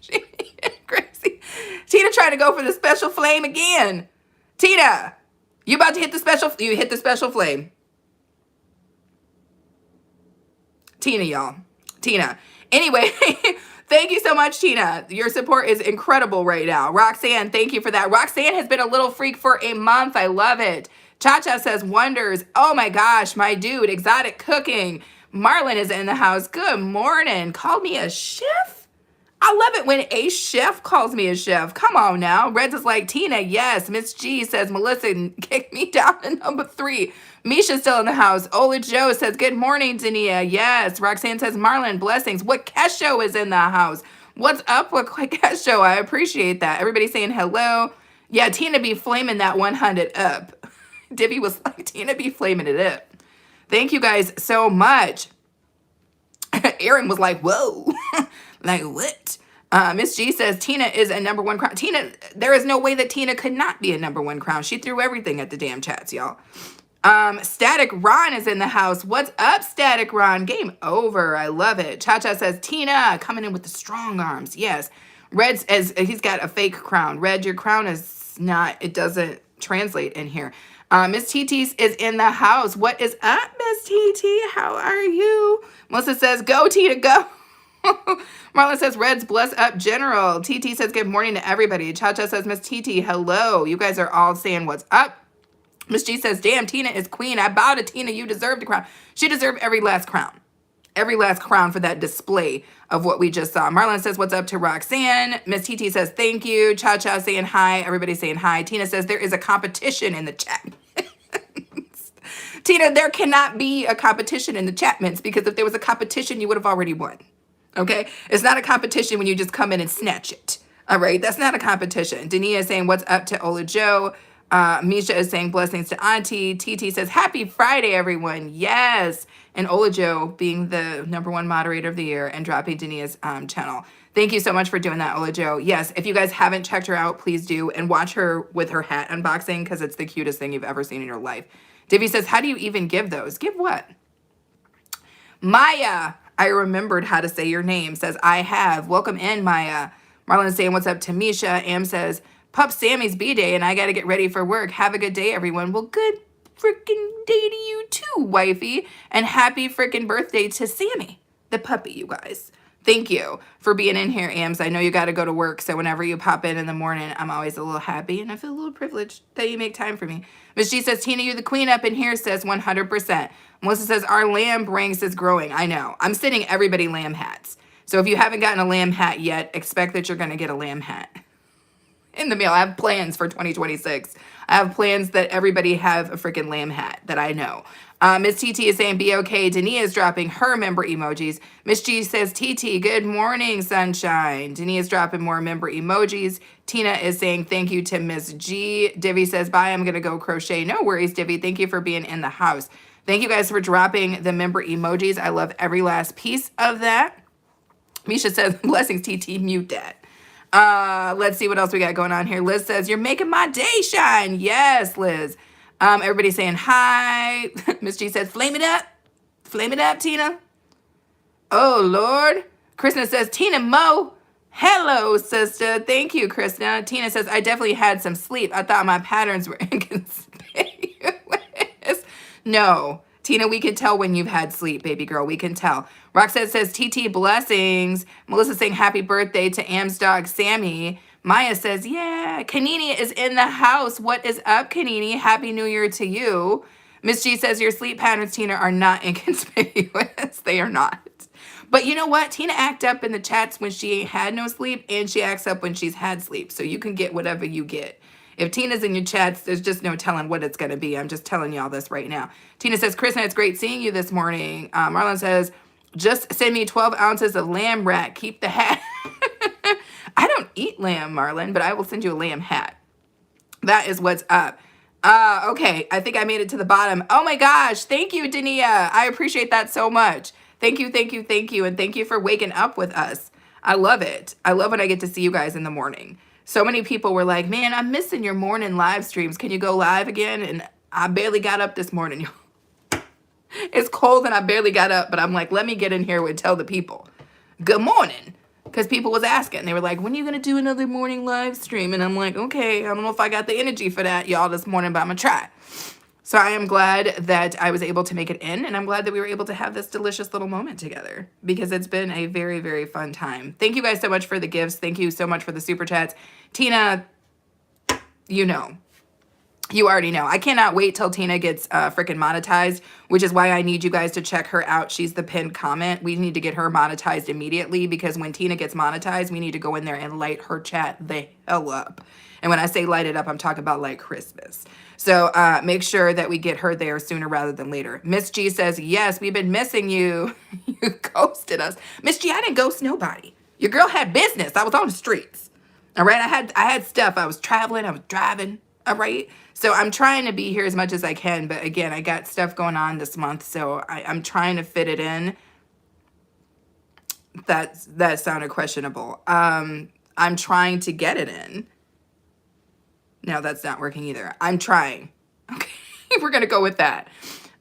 She get crazy. Tina trying to go for the special flame again. Tina, you about to hit the special, you hit the special flame. Tina, y'all. Tina. Anyway, thank you so much, Tina. Your support is incredible right now. Roxanne, thank you for that. Roxanne has been a little freak for a month. I love it. Cha-Cha says, wonders. Oh my gosh, my dude, exotic cooking. Marlon is in the house. Good morning. Called me a chef? I love it when a chef calls me a chef. Come on now. Reds is like, Tina, yes. Miss G says, Melissa kicked me down to number 3. Misha's still in the house. Ola Joe says, good morning, Dania. Yes. Roxanne says, Marlon, blessings. What Kesho is in the house? What's up with Kesho? I appreciate that. Everybody saying hello. Yeah, Tina be flaming that 100 up. Dibby was like, Tina be flaming it up. Thank you guys so much. Aaron was like, whoa. Like, what? Miss G says, Tina is a number 1 crown. Tina, there is no way that Tina could not be a number 1 crown. She threw everything at the damn chats, y'all. Static Ron is in the house. What's up, Static Ron? Game over. I love it. Cha-Cha says, Tina, coming in with the strong arms. Yes. Red, as he's got a fake crown. Red, your crown is not, it doesn't translate in here. Miss TT is in the house. What is up, Miss TT? How are you? Melissa says, go, Tina, go. Marlon says, Reds, bless up, General. TT says, good morning to everybody. Cha-Cha says, Miss TT, hello. You guys are all saying what's up. Miss G says, damn, Tina is queen. I bow to Tina. You deserve the crown. She deserved every last crown. Every last crown for that display of what we just saw. Marlon says, what's up to Roxanne? Miss TT says, thank you. Cha-Cha saying hi. Everybody saying hi. Tina says, there is a competition in the chat. Tina, there cannot be a competition in the Chapmans because if there was a competition, you would have already won. Okay? It's not a competition when you just come in and snatch it. All right? That's not a competition. Dania is saying, what's up to Ola Joe? Misha is saying, blessings to Auntie. TT says, happy Friday, everyone. Yes. And Ola Joe being the number 1 moderator of the year and dropping Dania's channel. Thank you so much for doing that, Ola Joe. Yes, if you guys haven't checked her out, please do. And watch her with her hat unboxing because it's the cutest thing you've ever seen in your life. Divvy says, how do you even give those? Give what? Maya, I remembered how to say your name. Says, I have. Welcome in, Maya. Marlon is saying, what's up, Tamisha? Am says, Pup Sammy's B-Day, and I got to get ready for work. Have a good day, everyone. Well, good freaking day to you too, wifey. And happy freaking birthday to Sammy, the puppy, you guys. Thank you for being in here, Ams. I know you got to go to work, so whenever you pop in the morning, I'm always a little happy, and I feel a little privileged that you make time for me. Miss G says, Tina, you're the queen up in here, says 100%. Melissa says, our lamb ranks is growing. I know. I'm sending everybody lamb hats. So if you haven't gotten a lamb hat yet, expect that you're going to get a lamb hat in the mail. I have plans for 2026. I have plans that everybody have a freaking lamb hat that I know. Miss TT is saying, be okay. Dania is dropping her member emojis. Miss G says, TT, good morning, sunshine. Dania is dropping more member emojis. Tina is saying, thank you to Miss G. Divvy says, bye, I'm going to go crochet. No worries, Divvy. Thank you for being in the house. Thank you guys for dropping the member emojis. I love every last piece of that. Misha says, blessings, TT, mute that. Let's see what else we got going on here. Liz says, you're making my day shine. Yes, Liz. Everybody saying hi. Miss G says, flame it up. Flame it up, Tina. Oh, Lord. Krishna says, Tina Mo. Hello, sister. Thank you, Krishna. Tina says, I definitely had some sleep. I thought my patterns were inconspicuous. No. Tina, we can tell when you've had sleep, baby girl. We can tell. Roxette says, TT blessings. Melissa saying happy birthday to Am's dog, Sammy. Maya says, yeah. Kanini is in the house. What is up, Kanini? Happy New Year to you. Miss G says, your sleep patterns, Tina, are not inconspicuous. They are not. But you know what? Tina act up in the chats when she ain't had no sleep, and she acts up when she's had sleep. So you can get whatever you get. If Tina's in your chats, there's just no telling what it's going to be. I'm just telling y'all this right now. Tina says, Krishna, it's great seeing you this morning. Marlon says, just send me 12 ounces of lamb rack. Keep the hat. I don't eat lamb, Marlon, but I will send you a lamb hat. That is what's up. Okay, I think I made it to the bottom. Oh my gosh, thank you, Dania. I appreciate that so much. Thank you, thank you, thank you, and thank you for waking up with us. I love it. I love when I get to see you guys in the morning. So many people were like, man, I'm missing your morning live streams. Can you go live again? And I barely got up this morning. It's cold and I barely got up, but I'm like, let me get in here and tell the people, good morning. Because people was asking. They were like, when are you going to do another morning live stream? And I'm like, okay, I don't know if I got the energy for that, y'all, this morning, but I'm going to try. So I am glad that I was able to make it in, and I'm glad that we were able to have this delicious little moment together because it's been a very, very fun time. Thank you guys so much for the gifts. Thank you so much for the super chats. Tina, you know. You already know. I cannot wait till Tina gets freaking monetized, which is why I need you guys to check her out. She's the pinned comment. We need to get her monetized immediately because when Tina gets monetized, we need to go in there and light her chat the hell up. And when I say light it up, I'm talking about like Christmas. So make sure that we get her there sooner rather than later. Miss G says, yes, we've been missing you. You ghosted us. Miss G, I didn't ghost nobody. Your girl had business. I was on the streets. All right. I had stuff. I was traveling. I was driving. All right. So I'm trying to be here as much as I can. But again, I got stuff going on this month. So I'm trying to fit it in. That sounded questionable. I'm trying to get it in. No, that's not working either. I'm trying. Okay. We're going to go with that.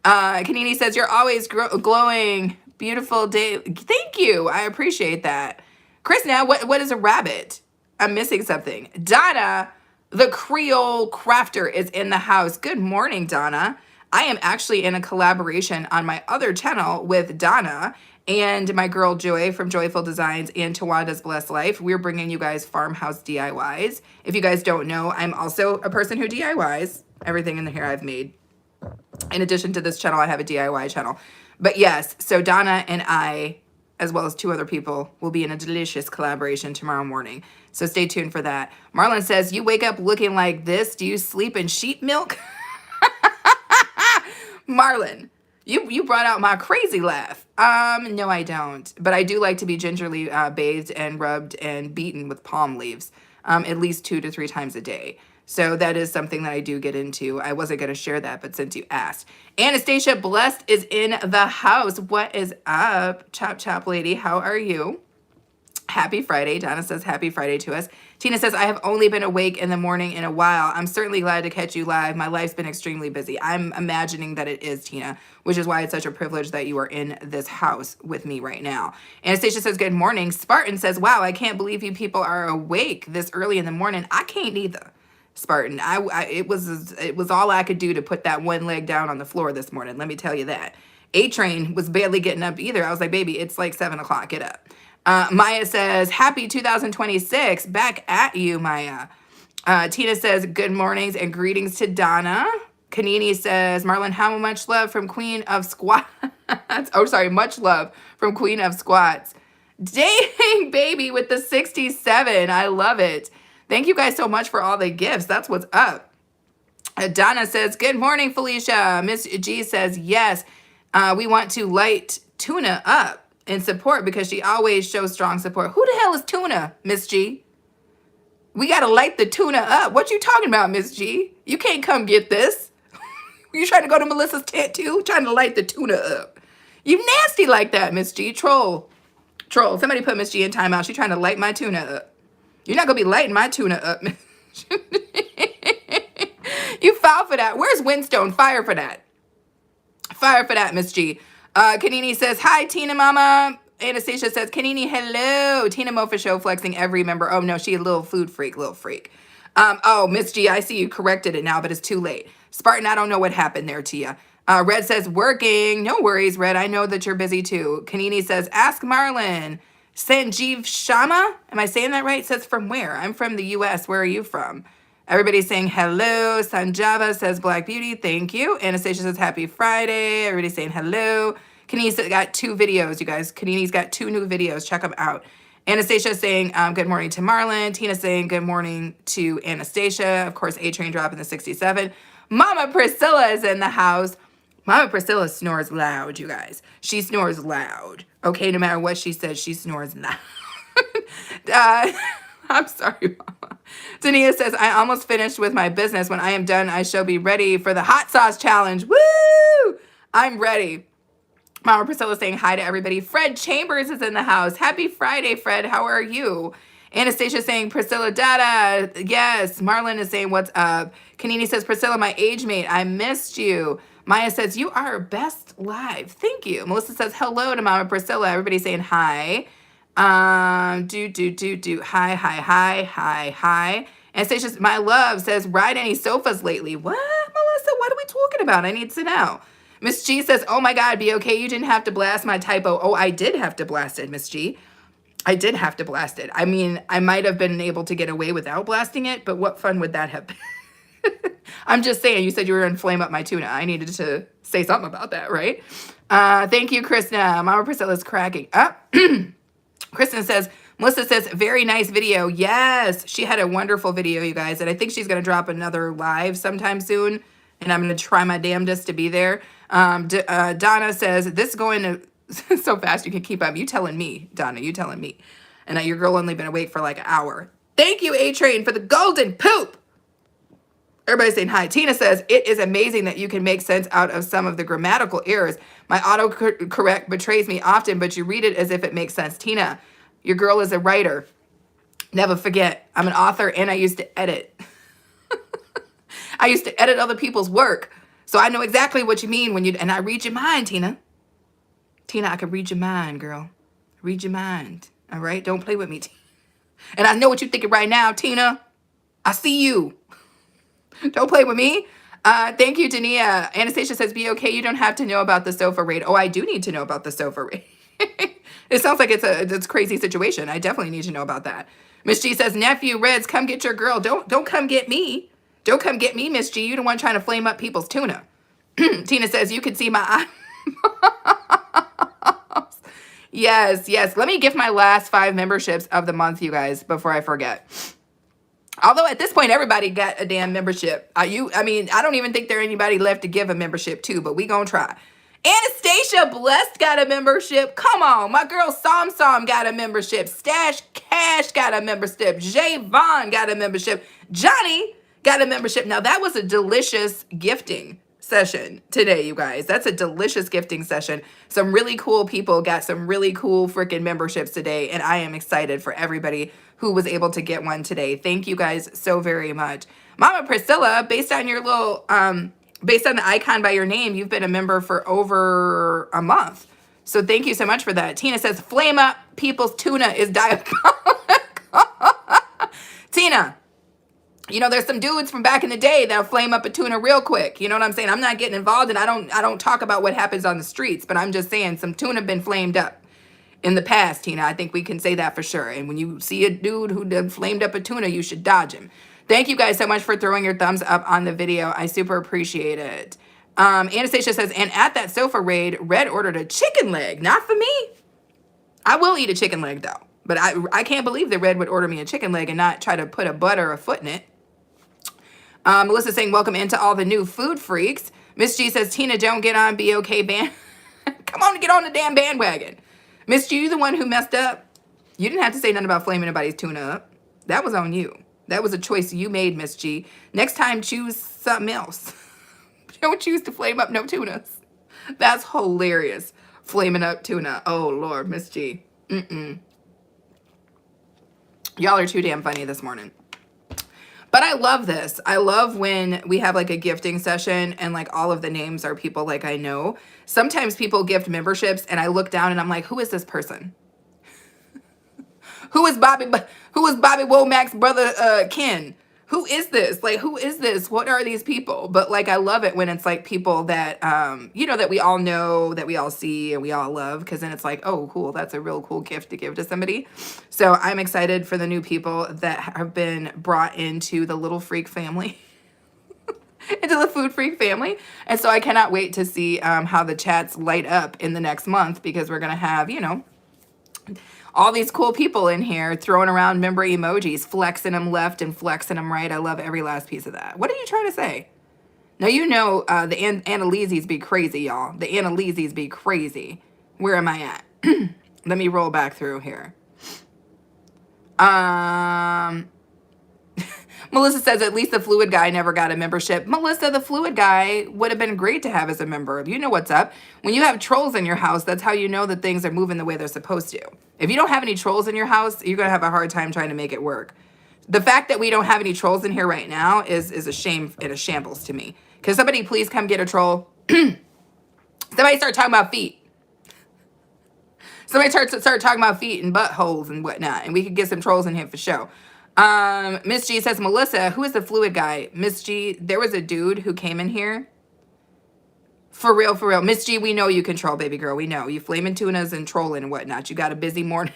Kanini says, you're always glowing. Beautiful day. Thank you. I appreciate that. Chris, now what is a rabbit? I'm missing something. Donna, the Creole crafter, is in the house. Good morning, Donna. I am actually in a collaboration on my other channel with Donna and my girl Joy from Joyful Designs and Tawada's Blessed Life. We're bringing you guys farmhouse DIYs. If you guys don't know, I'm also a person who DIYs everything in the hair I've made. In addition to this channel, I have a DIY channel. But yes, so Donna and I, as well as 2 other people, will be in a delicious collaboration tomorrow morning. So stay tuned for that. Marlon says, you wake up looking like this. Do you sleep in sheep milk? Marlon, you brought out my crazy laugh. No, I don't. But I do like to be gingerly bathed and rubbed and beaten with palm leaves at least 2 to 3 times a day. So that is something that I do get into. I wasn't going to share that, but since you asked. Anastasia Blessed is in the house. What is up, Chop Chop Lady? How are you? Happy Friday. Donna says happy Friday to us. Tina says, I have only been awake in the morning in a while. I'm certainly glad to catch you live. My life's been extremely busy. I'm imagining that it is, Tina, which is why it's such a privilege that you are in this house with me right now. Anastasia says, good morning. Spartan says, wow, I can't believe you people are awake this early in the morning. I can't either. Spartan, it was all I could do to put that one leg down on the floor this morning. Let me tell you that. A-Train was barely getting up either. I was like, baby, it's like 7 o'clock. Get up. Maya says, happy 2026. Back at you, Maya. Tina says, good mornings and greetings to Donna. Kanini says, Marlon, how much love from Queen of Squats? Oh, sorry, much love from Queen of Squats. Dang, baby, with the 67. I love it. Thank you guys so much for all the gifts. That's what's up. Donna says, good morning, Felicia. Miss G says, yes, we want to light Tuna up in support because she always shows strong support. Who the hell is Tuna, Miss G? We got to light the Tuna up. What you talking about, Miss G? You can't come get this. You trying to go to Melissa's tent too? Trying to light the Tuna up. You nasty like that, Miss G. Troll. Somebody put Miss G in timeout. She trying to light my tuna up. You're not going to be lighting my tuna up. You foul for that. Where's Windstone? Fire for that. Fire for that, Miss G. Kanini says, hi, Tina Mama. Anastasia says, Kanini, hello. Tina Mo for show flexing every member. Oh, no, she a little food freak, little freak. Oh, Miss G, I see you corrected it now, but it's too late. Spartan, I don't know what happened there to you. Red says, working. No worries, Red. I know that you're busy too. Kanini says, ask Marlon. Sanjeev Sharma, am I saying that right? Says, from where? I'm from the U.S. Where are you from? Everybody's saying hello. Sanjava says Black Beauty. Thank you. Anastasia says happy Friday. Everybody's saying hello. Kanini's got 2 videos, you guys. Kanini's got 2 new videos. Check them out. Anastasia saying good morning to Marlon. Tina saying good morning to Anastasia. Of course, A-Train dropping the 67. Mama Priscilla is in the house. Mama Priscilla snores loud, you guys. She snores loud. Okay, no matter what she says, she snores loud. I'm sorry, Mama. Dania says, I almost finished with my business. When I am done, I shall be ready for the hot sauce challenge. Woo! I'm ready. Mama Priscilla saying hi to everybody. Fred Chambers is in the house. Happy Friday, Fred. How are you? Anastasia saying, Priscilla Dada. Yes. Marlon is saying, what's up? Kanini says, Priscilla, my age mate. I missed you. Maya says, you are best live. Thank you. Melissa says, hello to Mama Priscilla. Everybody saying hi. Hi. Anastasia, my love, says, ride any sofas lately. What, Melissa? What are we talking about? I need to know. Miss G says, oh my God, be okay. You didn't have to blast my typo. Oh, I did have to blast it, Miss G. I did have to blast it. I mean, I might have been able to get away without blasting it, but what fun would that have been? I'm just saying, you said you were going to flame up my tuna. I needed to say something about that, right? Thank you, Krishna. Mama Priscilla's cracking up. Kristen says, Melissa says, very nice video. Yes, she had a wonderful video, you guys. And I think she's going to drop another live sometime soon. And I'm going to try my damnedest to be there. Donna says, this is going to so fast you can keep up. You telling me, Donna, you telling me. And your girl only been awake for like an hour. Thank you, A-Train, for the golden poop. Everybody's saying hi. Tina says, it is amazing that you can make sense out of some of the grammatical errors. My autocorrect betrays me often, but you read it as if it makes sense. Tina, your girl is a writer. Never forget, I'm an author and I used to edit. I used to edit other people's work. So I know exactly what you mean when you, and I read your mind, Tina. Tina, I can read your mind, girl. Read your mind. All right? Don't play with me, Tina. And I know what you're thinking right now, Tina. I see you. Don't play with me. Thank you, Dania. Anastasia says, be okay. You don't have to know about the sofa raid. Oh, I do need to know about the sofa raid. It sounds like it's a crazy situation. I definitely need to know about that. Miss G says, nephew, Reds, come get your girl. Don't come get me. Don't come get me, Miss G. You the one trying to flame up people's tuna. Tina says, you can see my eyes. Yes. Let me give my last 5 memberships of the month, you guys, before I forget. Although at this point, everybody got a damn membership. I mean, I don't even think there anybody left to give a membership to, but we gonna try. Anastasia Blessed got a membership. Come on. My girl Som got a membership. Stash Cash got a membership. Jay Vaughn got a membership. Johnny got a membership. Now, that was a delicious gifting session today, you guys. That's a delicious gifting session. Some really cool people got some really cool freaking memberships today, and I am excited for everybody who was able to get one today. Thank you guys so very much. Mama Priscilla, based on your little based on the icon by your name, you've been a member for over a month. So thank you so much for that. Tina says, flame up people's tuna is diabolical. Tina, you know, there's some dudes from back in the day that'll flame up a tuna real quick. You know what I'm saying? I'm not getting involved, and I don't talk about what happens on the streets, but I'm just saying some tuna been flamed up in the past, Tina. I think we can say that for sure. And when you see a dude who done flamed up a tuna, you should dodge him. Thank you guys so much for throwing your thumbs up on the video. I super appreciate it. Anastasia says, and at that sofa raid, Red ordered a chicken leg. Not for me. I will eat a chicken leg though. But I can't believe that Red would order me a chicken leg and not try to put a butt or a foot in it. Melissa saying, welcome into all the new food freaks. Miss G says, Tina, don't get on BOK band. Come on, get on the damn bandwagon. Miss G, you the one who messed up. You didn't have to say nothing about flaming anybody's tuna up. That was on you. That was a choice you made, Miss G. Next time, choose something else. Don't choose to flame up no tunas. That's hilarious. Flaming up tuna. Oh, Lord, Miss G. Y'all are too damn funny this morning. But I love this. I love when we have like a gifting session and like all of the names are people like I know. Sometimes people gift memberships and I look down and I'm like, who is this person? Who is Bobby Womack's brother Ken? Who is this? Like, who is this? What are these people? But like, I love it when it's like people that, you know, that we all know, that we all see and we all love. Cause then it's like, oh, cool. That's a real cool gift to give to somebody. So I'm excited for the new people that have been brought into the Little Freak family, into the Food Freak family. And so I cannot wait to see how the chats light up in the next month, because we're going to have, you know, all these cool people in here throwing around member emojis, flexing them left and flexing them right. I love every last piece of that. What are you trying to say? Now, you know, the Annaleses be crazy, y'all. The Annaleses be crazy. Where am I at? Let me roll back through here. Melissa says, at least the fluid guy never got a membership. Melissa, the fluid guy would have been great to have as a member. You know what's up. When you have trolls in your house, that's how you know that things are moving the way they're supposed to. If you don't have any trolls in your house, you're going to have a hard time trying to make it work. The fact that we don't have any trolls in here right now is a shame and a shambles to me. Can somebody please come get a troll? Somebody start talking about feet. Somebody start talking about feet and buttholes and whatnot, and we could get some trolls in here for show. Miss G says, Melissa, who is the fluid guy? Miss G, there was a dude who came in here. For real, for real. Miss G, we know you control, baby girl. We know. You flaming tunas and trolling and whatnot. You got a busy morning.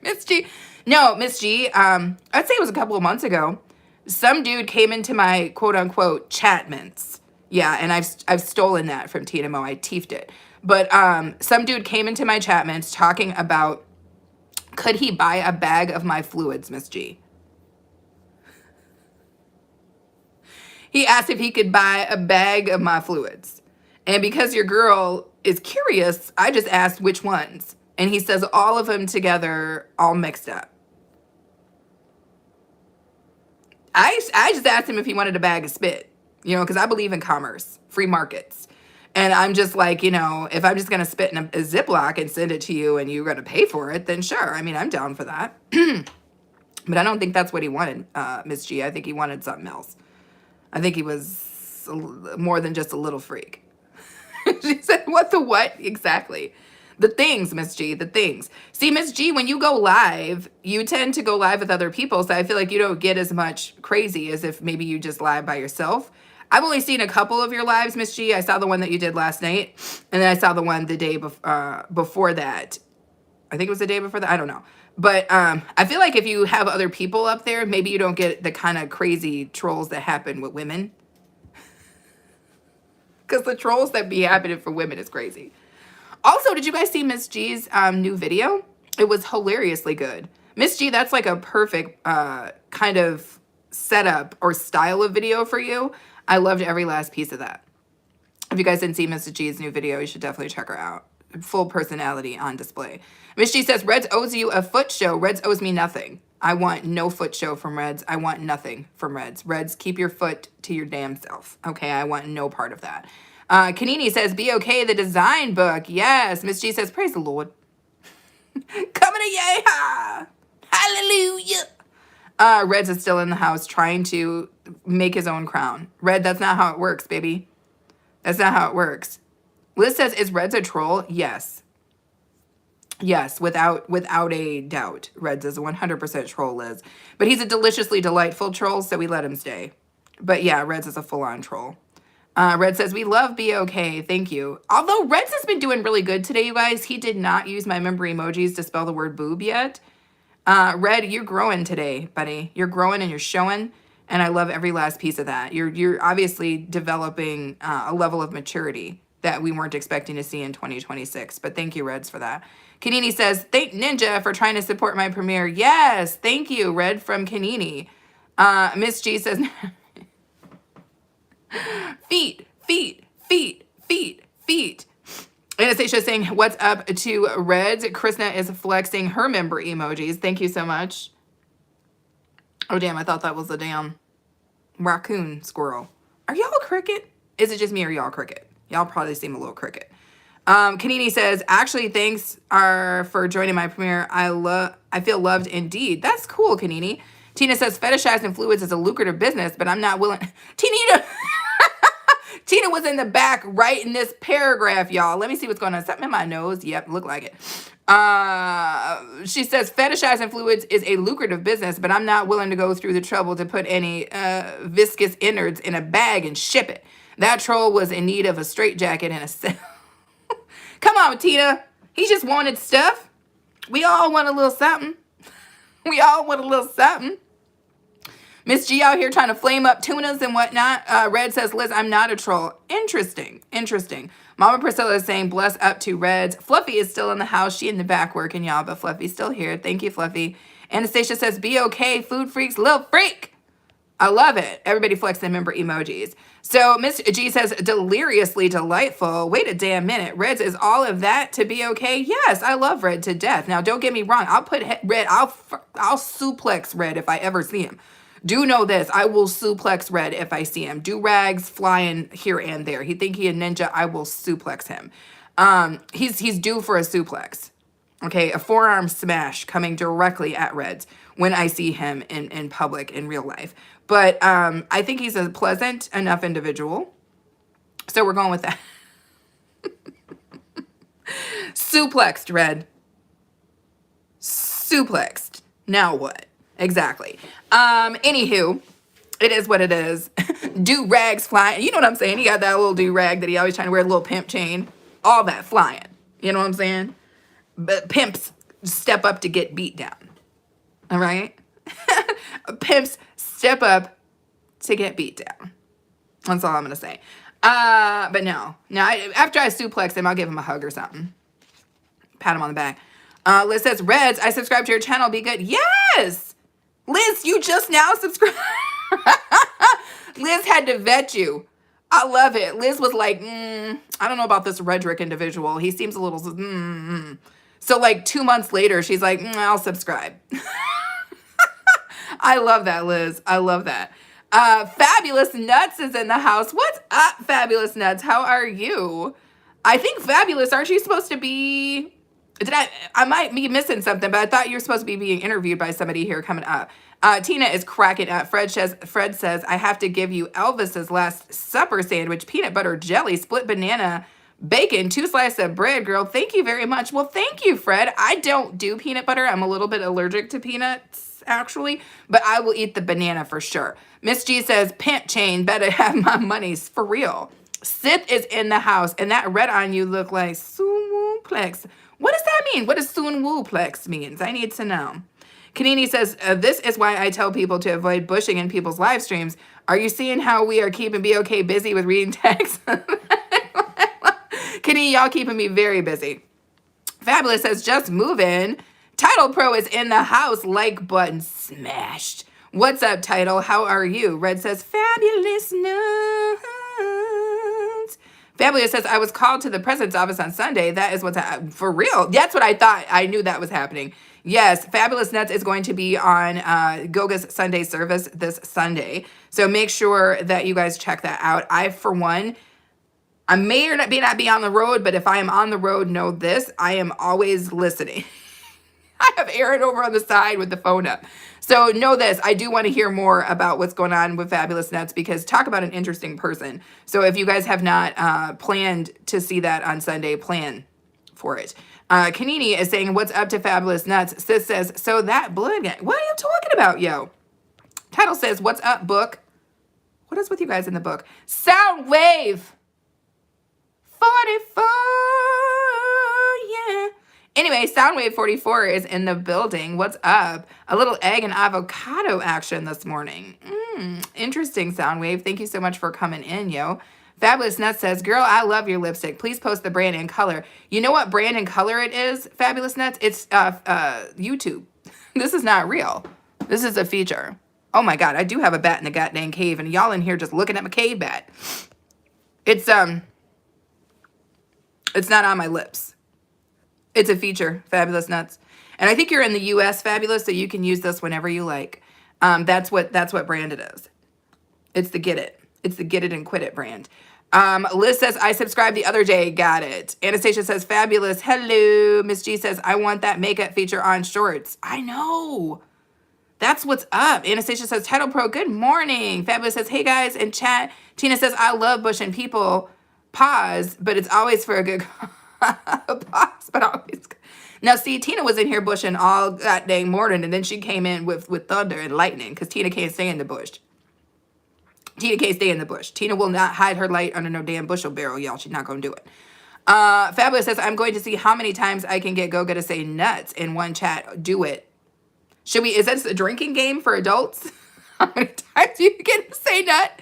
Miss G. No, Miss G, I'd say it was a couple of months ago. Some dude came into my quote-unquote chatments. Yeah, and I've stolen that from Tina Mo. I teefed it. But some dude came into my chatments talking about, could he buy a bag of my fluids, Miss G? He asked if he could buy a bag of my fluids. And because your girl is curious, I just asked which ones. And he says all of them together, all mixed up. I just asked him if he wanted a bag of spit, you know, because I believe in commerce, free markets. And I'm just like, you know, if I'm just going to spit in a Ziploc and send it to you and you're going to pay for it, then sure. I mean, I'm down for that. But I don't think that's what he wanted, Miss G. I think he wanted something else. I think he was more than just a little freak. She said, what the what? Exactly. The things, Miss G, the things. See, Miss G, when you go live, you tend to go live with other people. So I feel like you don't get as much crazy as if maybe you just live by yourself. I've only seen a couple of your lives, Miss G. I saw the one that you did last night. And then I saw the one the day before that. I think it was the day before that. I don't know. But I feel like if you have other people up there, maybe you don't get the kind of crazy trolls that happen with women. Because the trolls that be happening for women is crazy. Also, did you guys see Miss G's new video? It was hilariously good. Miss G, that's like a perfect kind of setup or style of video for you. I loved every last piece of that. If you guys didn't see Miss G's new video, you should definitely check her out. Full personality on display. Miss G says, Reds owes you a foot show. Reds owes me nothing. I want no foot show from Reds. I want nothing from Reds. Reds, keep your foot to your damn self. Okay, I want no part of that. Kanini says, be okay, the design book. Yes. Miss G says, praise the Lord. Coming to yay. Hallelujah. Reds is still in the house trying to make his own crown. Red, that's not how it works, baby. That's not how it works. Liz says, is Reds a troll? Yes. Yes, without a doubt. Reds is a 100% troll, Liz. But he's a deliciously delightful troll, so we let him stay. But yeah, Reds is a full-on troll. Red says, we love Be Okay. Thank you. Although Reds has been doing really good today, you guys. He did not use my member emojis to spell the word boob yet. Red, you're growing today, buddy. You're growing and you're showing. And I love every last piece of that. You're obviously developing a level of maturity that we weren't expecting to see in 2026. But thank you, Reds, for that. Kanini says, thank Ninja for trying to support my premiere. Yes, thank you, Red from Kanini. Miss G says, feet, feet, feet, feet, feet. Anastasia saying, what's up to Reds? Krishna is flexing her member emojis. Thank you so much. Oh, damn, I thought that was a damn raccoon squirrel. Are y'all cricket? Is it just me or y'all cricket? Y'all probably seem a little cricket. Kanini says, actually, thanks for joining my premiere. I feel loved indeed. That's cool, Kanini. Tina says, fetishizing fluids is a lucrative business, but I'm not willing. Tina was in the back writing this paragraph, y'all. Let me see what's going on. Something in my nose. Yep, look like it. She says, fetishizing fluids is a lucrative business, but I'm not willing to go through the trouble to put any viscous innards in a bag and ship it. That troll was in need of a straitjacket and a cell. Come on, Tina. He just wanted stuff. We all want a little something. We all want a little something. Miss G out here trying to flame up tunas and whatnot. Red says, Liz, I'm not a troll. Interesting. Interesting. Mama Priscilla is saying, bless up to Reds. Fluffy is still in the house. She in the back working, y'all, but Fluffy's still here. Thank you, Fluffy. Anastasia says, be okay, food freaks, little freak. I love it. Everybody flexing member emojis. So Miss G says, deliriously delightful. Wait a damn minute. Reds is all of that to be okay? Yes, I love Red to death. Now, don't get me wrong. I'll put Red, I'll suplex Red if I ever see him. Do know this. I will suplex Red if I see him. Do rags flying here and there. He think he a ninja. I will suplex him. He's due for a suplex. Okay, a forearm smash coming directly at Reds when I see him in public, in real life. But I think he's a pleasant enough individual. So we're going with that. Suplexed, Red. Suplexed. Now what? Exactly. Anywho, it is what it is. Do rags flying. You know what I'm saying? He got that little do rag that he always trying to wear, a little pimp chain. All that flying. You know what I'm saying? But pimps step up to get beat down. All right? Pimps step up to get beat down. That's all I'm going to say. But no. Now, after I suplex him, I'll give him a hug or something. Pat him on the back. Liz says, Reds, I subscribed to your channel. Be good. Yes! Liz, you just now subscribed. Liz had to vet you. I love it. Liz was like, I don't know about this Redrick individual. He seems a little, So like 2 months later, she's like, I'll subscribe. I love that, Liz. I love that. Fabulous Nuts is in the house. What's up, Fabulous Nuts? How are you? I think Fabulous, aren't you supposed to be... I might be missing something, but I thought you were supposed to be being interviewed by somebody here coming up. Tina is cracking up. Fred says, I have to give you Elvis's Last Supper sandwich, peanut butter jelly, split banana, bacon, 2 slices of bread, girl. Thank you very much. Well, thank you, Fred. I don't do peanut butter. I'm a little bit allergic to peanuts, actually, but I will eat the banana for sure. Miss G says, pimp chain, better have my monies for real. Sith is in the house, and that red on you look like Sunwoo-plex. What does that mean? What does Sunwoo-plex means? I need to know. Kanini says, this is why I tell people to avoid bushing in people's live streams. Are you seeing how we are keeping BOK busy with reading text? Kanini, y'all keeping me very busy. Fabulous says, just move in. Title Pro is in the house. Like button smashed. What's up, Title? How are you? Red says, fabulous nuts. Fabulous says, I was called to the president's office on Sunday. That is what's for real. That's what I thought. I knew that was happening. Yes, Fabulous Nuts is going to be on Goga's Sunday service this Sunday. So make sure that you guys check that out. I, for one, I may or not be on the road, but if I am on the road, know this, I am always listening. I have Aaron over on the side with the phone up. So know this, I do want to hear more about what's going on with Fabulous Nuts, because talk about an interesting person. So if you guys have not planned to see that on Sunday, plan for it. Kanini is saying, what's up to Fabulous Nuts? Sis says, so that blood gang. What are you talking about, yo? Title says, what's up, book? What is with you guys in the book? Soundwave 44, yeah. Anyway, Soundwave 44 is in the building. What's up? A little egg and avocado action this morning. Interesting, Soundwave. Thank you so much for coming in, yo. Fabulous Nuts says, girl, I love your lipstick. Please post the brand and color. You know what brand and color it is, Fabulous Nuts? It's YouTube. This is not real. This is a feature. Oh my God, I do have a bat in the goddamn cave, and y'all in here just looking at my cave bat. It's not on my lips. It's a feature, Fabulous Nuts. And I think you're in the US, Fabulous, so you can use this whenever you like. That's what brand it is. It's the Get It. It's the Get It and Quit It brand. Liz says, I subscribed the other day. Got it. Anastasia says, fabulous. Hello. Miss G says, I want that makeup feature on shorts. I know. That's what's up. Anastasia says, Title Pro, good morning. Fabulous says, hey guys, in chat. Tina says, I love Bush and people. Pause, but it's always for a good pause, but always. Now, see, Tina was in here bushing all that dang morning, and then she came in with thunder and lightning, because Tina can't stay in the bush. Tina can't stay in the bush. Tina will not hide her light under no damn bushel barrel, y'all. She's not going to do it. Fabulous says, I'm going to see how many times I can get Goga to say nuts in one chat. Do it. Is this a drinking game for adults? How many times do you get to say nut?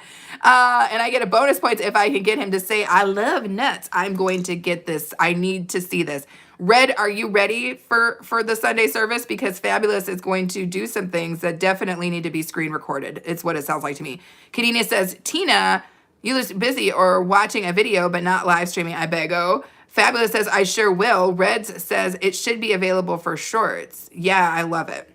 And I get a bonus points if I can get him to say, I love nuts. I'm going to get this. I need to see this. Red, are you ready for the Sunday service? Because Fabulous is going to do some things that definitely need to be screen recorded. It's what it sounds like to me. Kadena says, Tina, you look busy or watching a video, but not live streaming. I beg. Oh, Fabulous says, I sure will. Reds says it should be available for shorts. Yeah, I love it.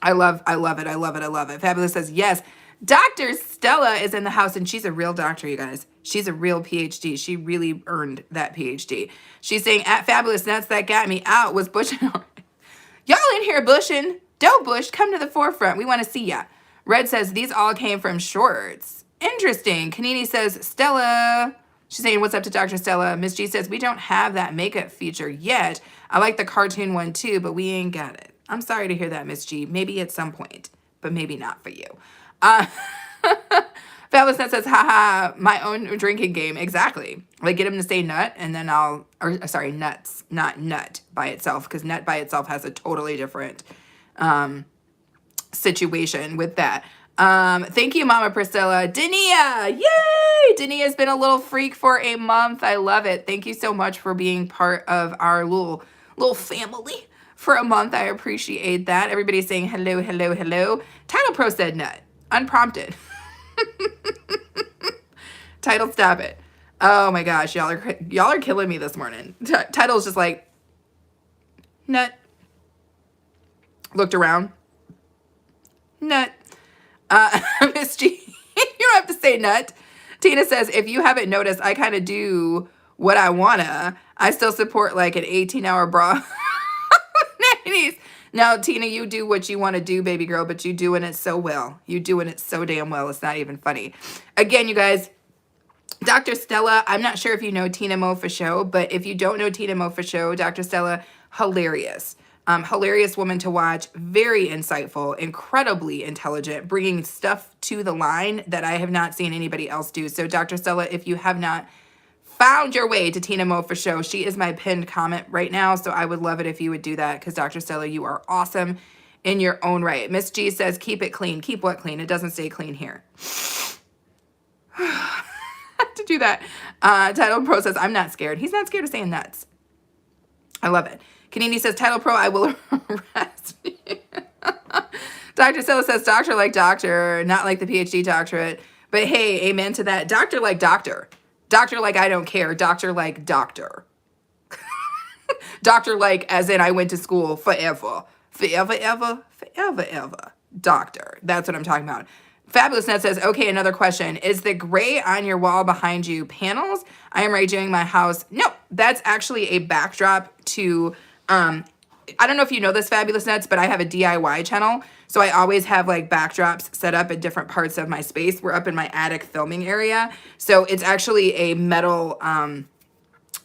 I love it. Fabulous says, yes. Dr. Stella is in the house, and she's a real doctor, you guys. She's a real PhD. She really earned that PhD. She's saying, at Fabulous Nuts, that got me out was bushing. Y'all in here bushing. Don't bush. Come to the forefront. We want to see ya. Red says, these all came from shorts. Interesting. Kanini says, Stella. She's saying, what's up to Dr. Stella? Miss G says, we don't have that makeup feature yet. I like the cartoon one too, but we ain't got it. I'm sorry to hear that, Miss G. Maybe at some point, but maybe not for you. Fabulous Nut says, haha, my own drinking game. Exactly. Like, get him to say nut, and then nuts, not nut by itself, because nut by itself has a totally different situation with that. Thank you, Mama Priscilla. Dania, yay! Dania's been a little freak for a month. I love it. Thank you so much for being part of our little family for a month. I appreciate that. Everybody's saying hello, hello, hello. Title Pro said nut. Unprompted. Title, stop it. Oh my gosh, y'all are killing me this morning. Title's just like, nut. Looked around. Nut. Miss G, you don't have to say nut. Tina says, if you haven't noticed, I kind of do what I wanna. I still support like an 18-hour bra. Now, Tina, you do what you want to do, baby girl, but you doing it so well. You doing it so damn well. It's not even funny. Again, you guys, Dr. Stella, I'm not sure if you know Tina Mofasho, but if you don't know Tina Mofasho, Dr. Stella, hilarious. Hilarious woman to watch, very insightful, incredibly intelligent, bringing stuff to the line that I have not seen anybody else do. So, Dr. Stella, if you have not found your way to Tina Mofasho, she is my pinned comment right now, so I would love it if you would do that, because Dr. Stella, you are awesome in your own right. Miss G says, keep it clean. Keep what clean? It doesn't stay clean here. To do that. Title Pro says, I'm not scared. He's not scared of saying nuts. I love it. Kanini says, Title Pro, I will arrest you. Dr. Stella says, doctor like doctor, not like the PhD doctorate. But hey, amen to that. Doctor like doctor. Doctor like I don't care. Doctor like doctor. Doctor, like, as in I went to school forever. Forever, ever, forever, ever. Doctor. That's what I'm talking about. Fabulous Net says, okay, another question. Is the gray on your wall behind you panels? I am redoing my house. No, that's actually a backdrop to, I don't know if you know this, Fabulous Nets, but I have a DIY channel. So I always have like backdrops set up at different parts of my space. We're up in my attic filming area. So it's actually a metal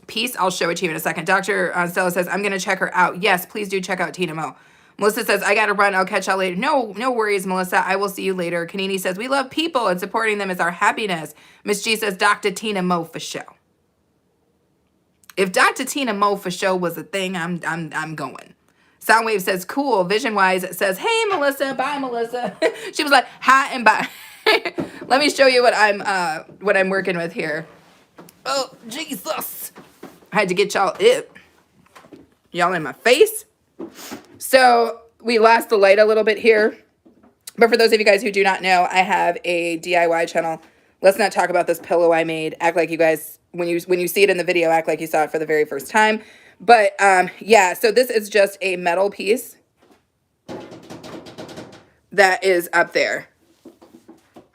piece. I'll show it to you in a second. Dr. Stella says, I'm going to check her out. Yes, please do check out Tina Mo. Melissa says, I got to run. I'll catch y'all later. No worries, Melissa. I will see you later. Kanini says, we love people and supporting them is our happiness. Miss G says, Dr. Tina Mo for show. If Dr. Tina Mo for show was a thing, I'm going. Soundwave says, cool. Vision Wise says, hey, Melissa. Bye, Melissa. She was like, hi and bye. Let me show you what I'm working with here. Oh, Jesus. I had to get y'all in my face. So we lost the light a little bit here. But for those of you guys who do not know, I have a DIY channel. Let's not talk about this pillow I made. Act like you guys, when you see it in the video, act like you saw it for the very first time. But yeah, so this is just a metal piece that is up there.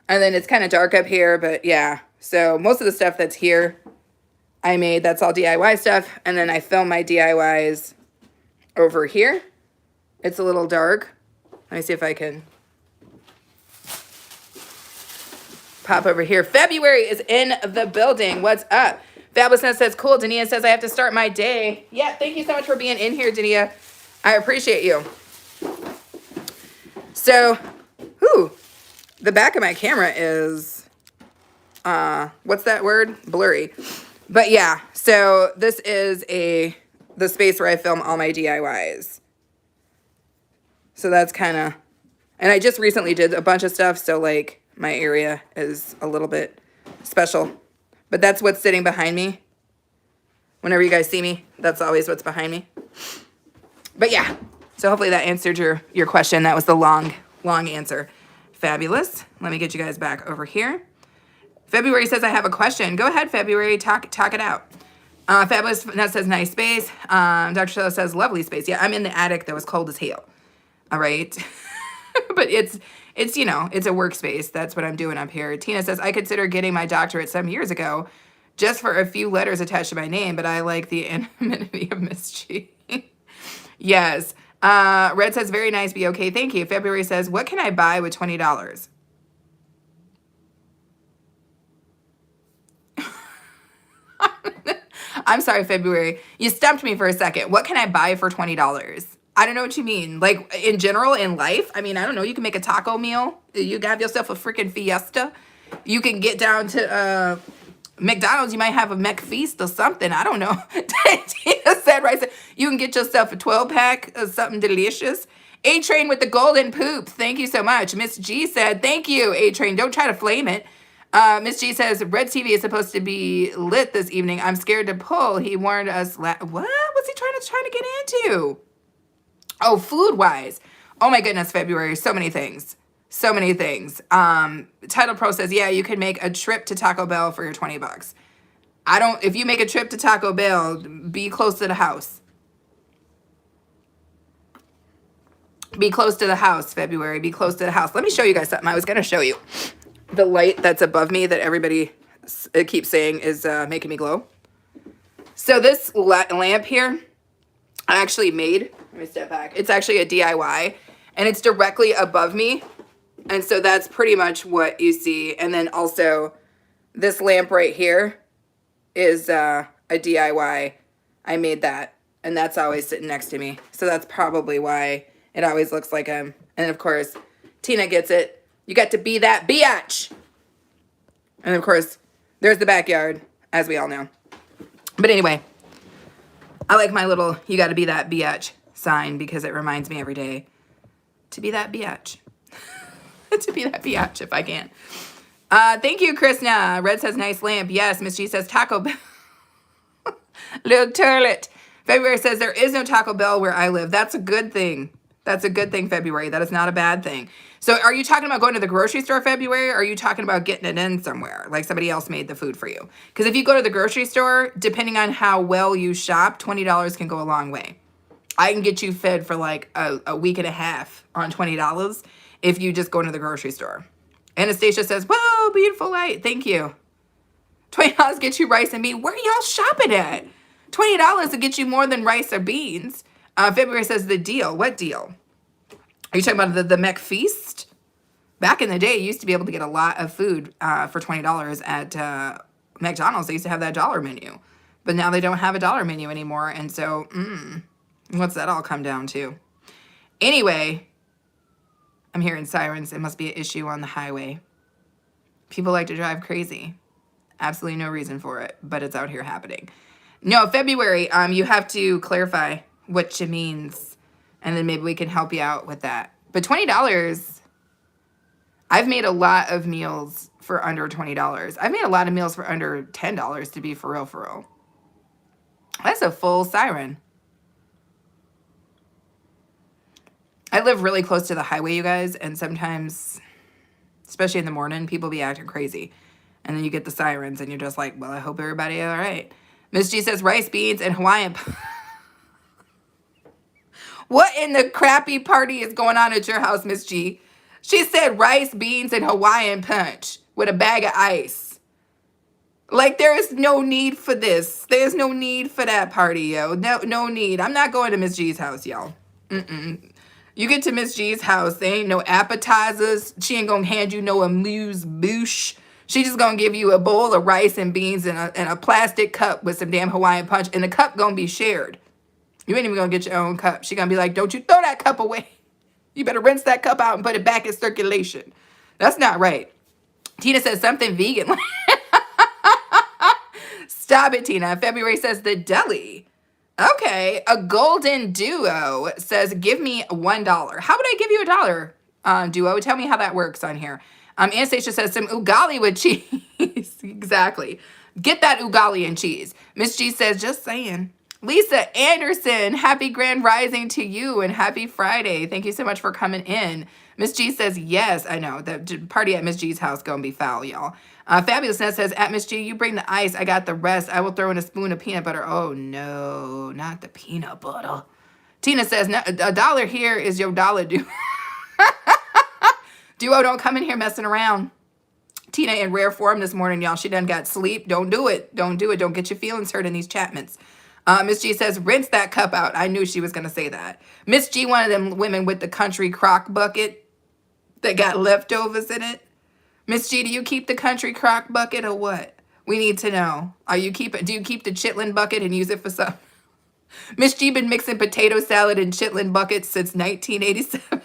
And then it's kind of dark up here, but yeah. So most of the stuff that's here, I made. That's all DIY stuff. And then I film my DIYs over here. It's a little dark. Let me see if I can pop over here. February is in the building. What's up? Fabulousness says, cool. Dania says, I have to start my day. Yeah, thank you so much for being in here, Dania. I appreciate you. So, the back of my camera is, what's that word? Blurry. But yeah, so this is the space where I film all my DIYs. So that's kind of, and I just recently did a bunch of stuff, so like my area is a little bit special. But that's what's sitting behind me. Whenever you guys see me, that's always what's behind me. But yeah, so hopefully that answered your question. That was the long answer. Fabulous. Let me get you guys back over here. February says, I have a question. Go ahead, February. Talk it out. Fabulous Net says, nice space. Dr. Shella says, lovely space. Yeah, I'm in the attic that was cold as hell. All right. But it's you know, it's a workspace. That's what I'm doing up here. Tina says, I consider getting my doctorate some years ago just for a few letters attached to my name, but I like the anonymity of Miss G. Yes. Red says, very nice, be okay. Thank you. February says, what can I buy with $20? I'm sorry, February. You stumped me for a second. What can I buy for $20? I don't know what you mean. Like, in general, in life, I mean, I don't know. You can make a taco meal. You have yourself a freaking fiesta. You can get down to McDonald's. You might have a McFeast or something. I don't know. Tina said, right? You can get yourself a 12-pack of something delicious. A-Train with the golden poop. Thank you so much. Miss G said, thank you, A-Train. Don't try to flame it. Miss G says, Red TV is supposed to be lit this evening. I'm scared to pull. He warned us. What? What's he trying to get into? Oh, food-wise. Oh, my goodness, February. So many things. So many things. Title Pro says, yeah, you can make a trip to Taco Bell for your $20. If you make a trip to Taco Bell, be close to the house. Be close to the house, February. Be close to the house. Let me show you guys something. I was going to show you. The light that's above me that everybody keeps saying is making me glow. So this lamp here, I actually made. Let me step back. It's actually a DIY, and it's directly above me. And so that's pretty much what you see. And then also this lamp right here is a DIY. I made that, and that's always sitting next to me. So that's probably why it always looks like I'm. And of course, Tina gets it. You got to be that biatch. And of course, there's the backyard, as we all know. But anyway, I like my little you got to be that biatch sign because it reminds me every day to be that biatch. To be that biatch if I can. Thank you, Krishna. Red says, nice lamp. Yes, Miss G says, Taco Bell. Little turlet. February says, there is no Taco Bell where I live. That's a good thing. That's a good thing, February. That is not a bad thing. So are you talking about going to the grocery store February, or are you talking about getting it in somewhere? Like somebody else made the food for you? Because if you go to the grocery store, depending on how well you shop, $20 can go a long way. I can get you fed for like a week and a half on $20 if you just go into the grocery store. Anastasia says, whoa, beautiful light. Thank you. $20 get you rice and beans. Where are y'all shopping at? $20 to get you more than rice or beans. February says the deal. What deal? Are you talking about the McFeast? Back in the day, you used to be able to get a lot of food for $20 at McDonald's. They used to have that dollar menu. But now they don't have a dollar menu anymore. And so, what's that all come down to? Anyway, I'm hearing sirens. It must be an issue on the highway. People like to drive crazy. Absolutely no reason for it, but it's out here happening. No, February, you have to clarify what she means, and then maybe we can help you out with that. But $20, I've made a lot of meals for under $20. I've made a lot of meals for under $10, to be for real, for real. That's a full siren. I live really close to the highway, you guys, and sometimes, especially in the morning, people be acting crazy. And then you get the sirens, and you're just like, well, I hope everybody all right. Miss G says rice, beans, and Hawaiian. What in the crappy party is going on at your house, Miss G? She said rice, beans, and Hawaiian punch with a bag of ice. Like, there is no need for this. There's no need for that party, yo. No need. I'm not going to Miss G's house, y'all. You get to Miss G's house, there ain't no appetizers. She ain't gonna hand you no amuse-bouche. She just gonna give you a bowl of rice and beans and a plastic cup with some damn Hawaiian punch, and the cup gonna be shared. You ain't even gonna get your own cup. She gonna be like, don't you throw that cup away. You better rinse that cup out and put it back in circulation. That's not right. Tina says something vegan. Stop it, Tina. February says the deli. Okay, a golden duo says, give me $1. How would I give you $1, duo? Tell me how that works on here. Anastasia says some ugali with cheese. Exactly. Get that ugali and cheese. Miss G says, just saying. Lisa Anderson, happy grand rising to you and happy Friday. Thank you so much for coming in. Miss G says, yes, I know. The party at Miss G's house gonna be foul, y'all. Fabulousness says, at Miss G, you bring the ice. I got the rest. I will throw in a spoon of peanut butter. Oh, no, not the peanut butter. Tina says, no, $1 here is your dollar due. Duo, don't come in here messing around. Tina in rare form this morning, y'all. She done got sleep. Don't do it. Don't do it. Don't get your feelings hurt in these Chapmans. Miss G says, rinse that cup out. I knew she was going to say that. Miss G, one of them women with the country crock bucket that got leftovers in it. Miss G, do you keep the country crock bucket or what? We need to know. Do you keep the chitlin bucket and use it for something? Miss G been mixing potato salad and chitlin buckets since 1987.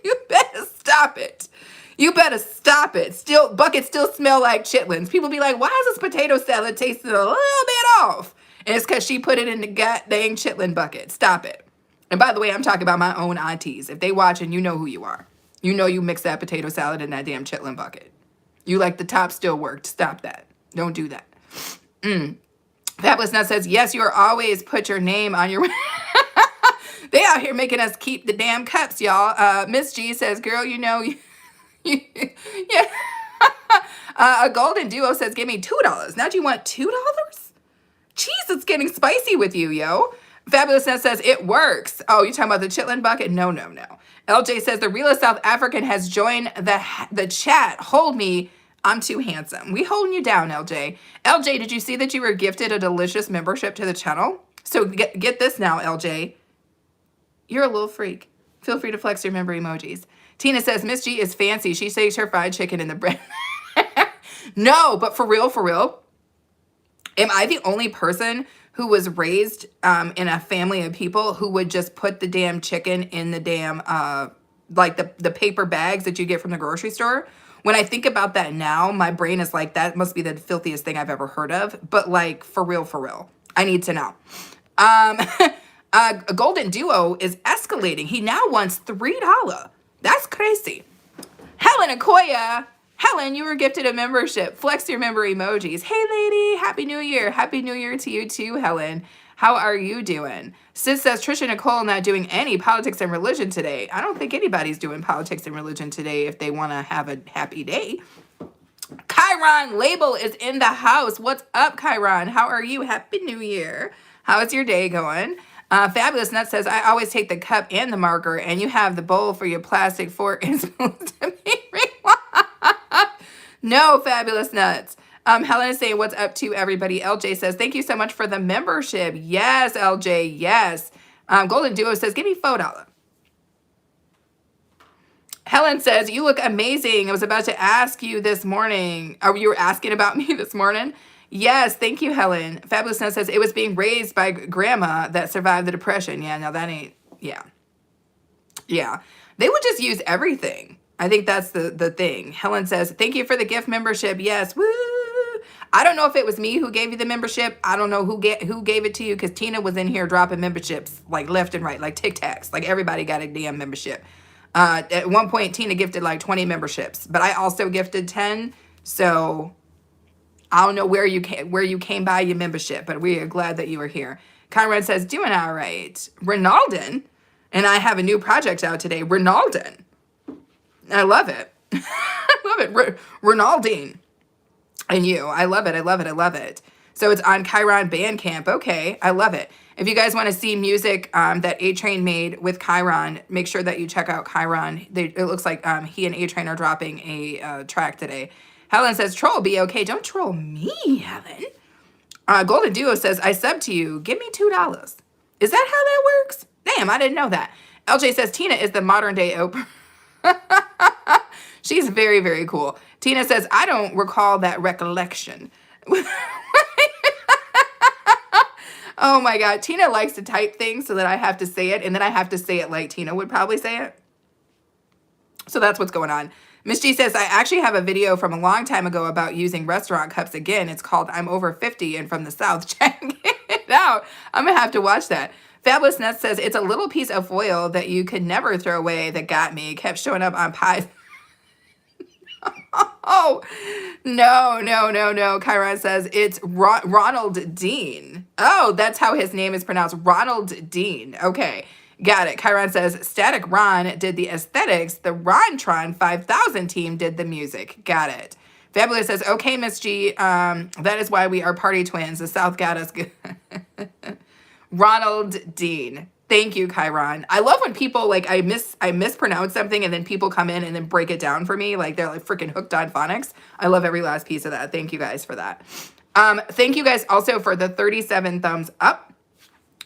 You better stop it. You better stop it. Buckets still smell like chitlins. People be like, why is this potato salad tasting a little bit off? And it's because she put it in the dang chitlin bucket. Stop it. And by the way, I'm talking about my own aunties. If they watching, you know who you are. You know you mix that potato salad in that damn chitlin bucket. You like the top still worked. Stop that. Don't do that. Fabulous Nut says, yes, you are always put your name on your... They out here making us keep the damn cups, y'all. Miss G says, girl, you know... Yeah. A golden duo says, give me $2. Now do you want $2? Jeez, it's getting spicy with you, yo. Fabulousness says, it works. Oh, you talking about the chitlin bucket? No. LJ says, the realest South African has joined the chat. Hold me. I'm too handsome. We holding you down, LJ. LJ, did you see that you were gifted a delicious membership to the channel? So get this now, LJ. You're a little freak. Feel free to flex your member emojis. Tina says, Miss G is fancy. She saves her fried chicken in the bread. No, but for real, am I the only person who was raised in a family of people who would just put the damn chicken in the damn, like the paper bags that you get from the grocery store? When I think about that now, my brain is like, that must be the filthiest thing I've ever heard of. But like, for real, I need to know. A golden duo is escalating. He now wants $3. That's crazy. Helen Akoya. Helen, you were gifted a membership. Flex your member emojis. Hey, lady. Happy New Year. Happy New Year to you too, Helen. How are you doing? Sis says, Trisha Nicole not doing any politics and religion today. I don't think anybody's doing politics and religion today if they want to have a happy day. Chiron Label is in the house. What's up, Chiron? How are you? Happy New Year. How is your day going? Fabulous Nut says, I always take the cup and the marker, and you have the bowl for your plastic fork and spoon to be rewind. No, Fabulous Nuts. Helen is saying, what's up to everybody? LJ says, thank you so much for the membership. Yes, LJ, yes. Golden Duo says, give me $4. Helen says, you look amazing. I was about to ask you this morning. Oh, you were asking about me this morning? Yes, thank you, Helen. Fabulous Nut says, it was being raised by grandma that survived the Depression. Yeah, no, that ain't, yeah. Yeah, they would just use everything. I think that's the thing. Helen says, thank you for the gift membership. Yes, woo. I don't know if it was me who gave you the membership. I don't know who gave it to you, because Tina was in here dropping memberships like left and right, like Tic Tacs. Like everybody got a damn membership. At one point, Tina gifted like 20 memberships, but I also gifted 10. So I don't know where you came by your membership, but we are glad that you were here. Conrad says, doing all right. Ronaldin, and I have a new project out today. Ronaldin. I love it. I love it. Ronaldine. And you. I love it. I love it. I love it. So it's on Chiron Bandcamp. Okay. I love it. If you guys want to see music that A-Train made with Chiron, make sure that you check out Chiron. It looks like he and A-Train are dropping a track today. Helen says, troll be okay. Don't troll me, Helen. Golden Duo says, I sub to you. Give me $2. Is that how that works? Damn, I didn't know that. LJ says, Tina is the modern day Oprah. She's very, very cool. Tina says, I don't recall that recollection. Oh my God. Tina likes to type things so that I have to say it, and then I have to say it like Tina would probably say it. So that's what's going on. Miss G says, I actually have a video from a long time ago about using restaurant cups again. It's called I'm Over 50 and from the South. Check it out. I'm going to have to watch that. Fabulous Nut says, it's a little piece of foil that you could never throw away that got me. It kept showing up on pies. Oh, no. Chiron says, it's Ronald Dean. Oh, that's how his name is pronounced. Ronald Dean. Okay. Got it. Chiron says, Static Ron did the aesthetics. The Rontron 5000 team did the music. Got it. Fabulous says, okay, Miss G, that is why we are party twins. The South got us good. Ronald Dean. Thank you, Chiron. I love when people, like, I mispronounce something and then people come in and then break it down for me. Like, they're like freaking hooked on phonics. I love every last piece of that. Thank you guys for that. Thank you guys also for the 37 thumbs up.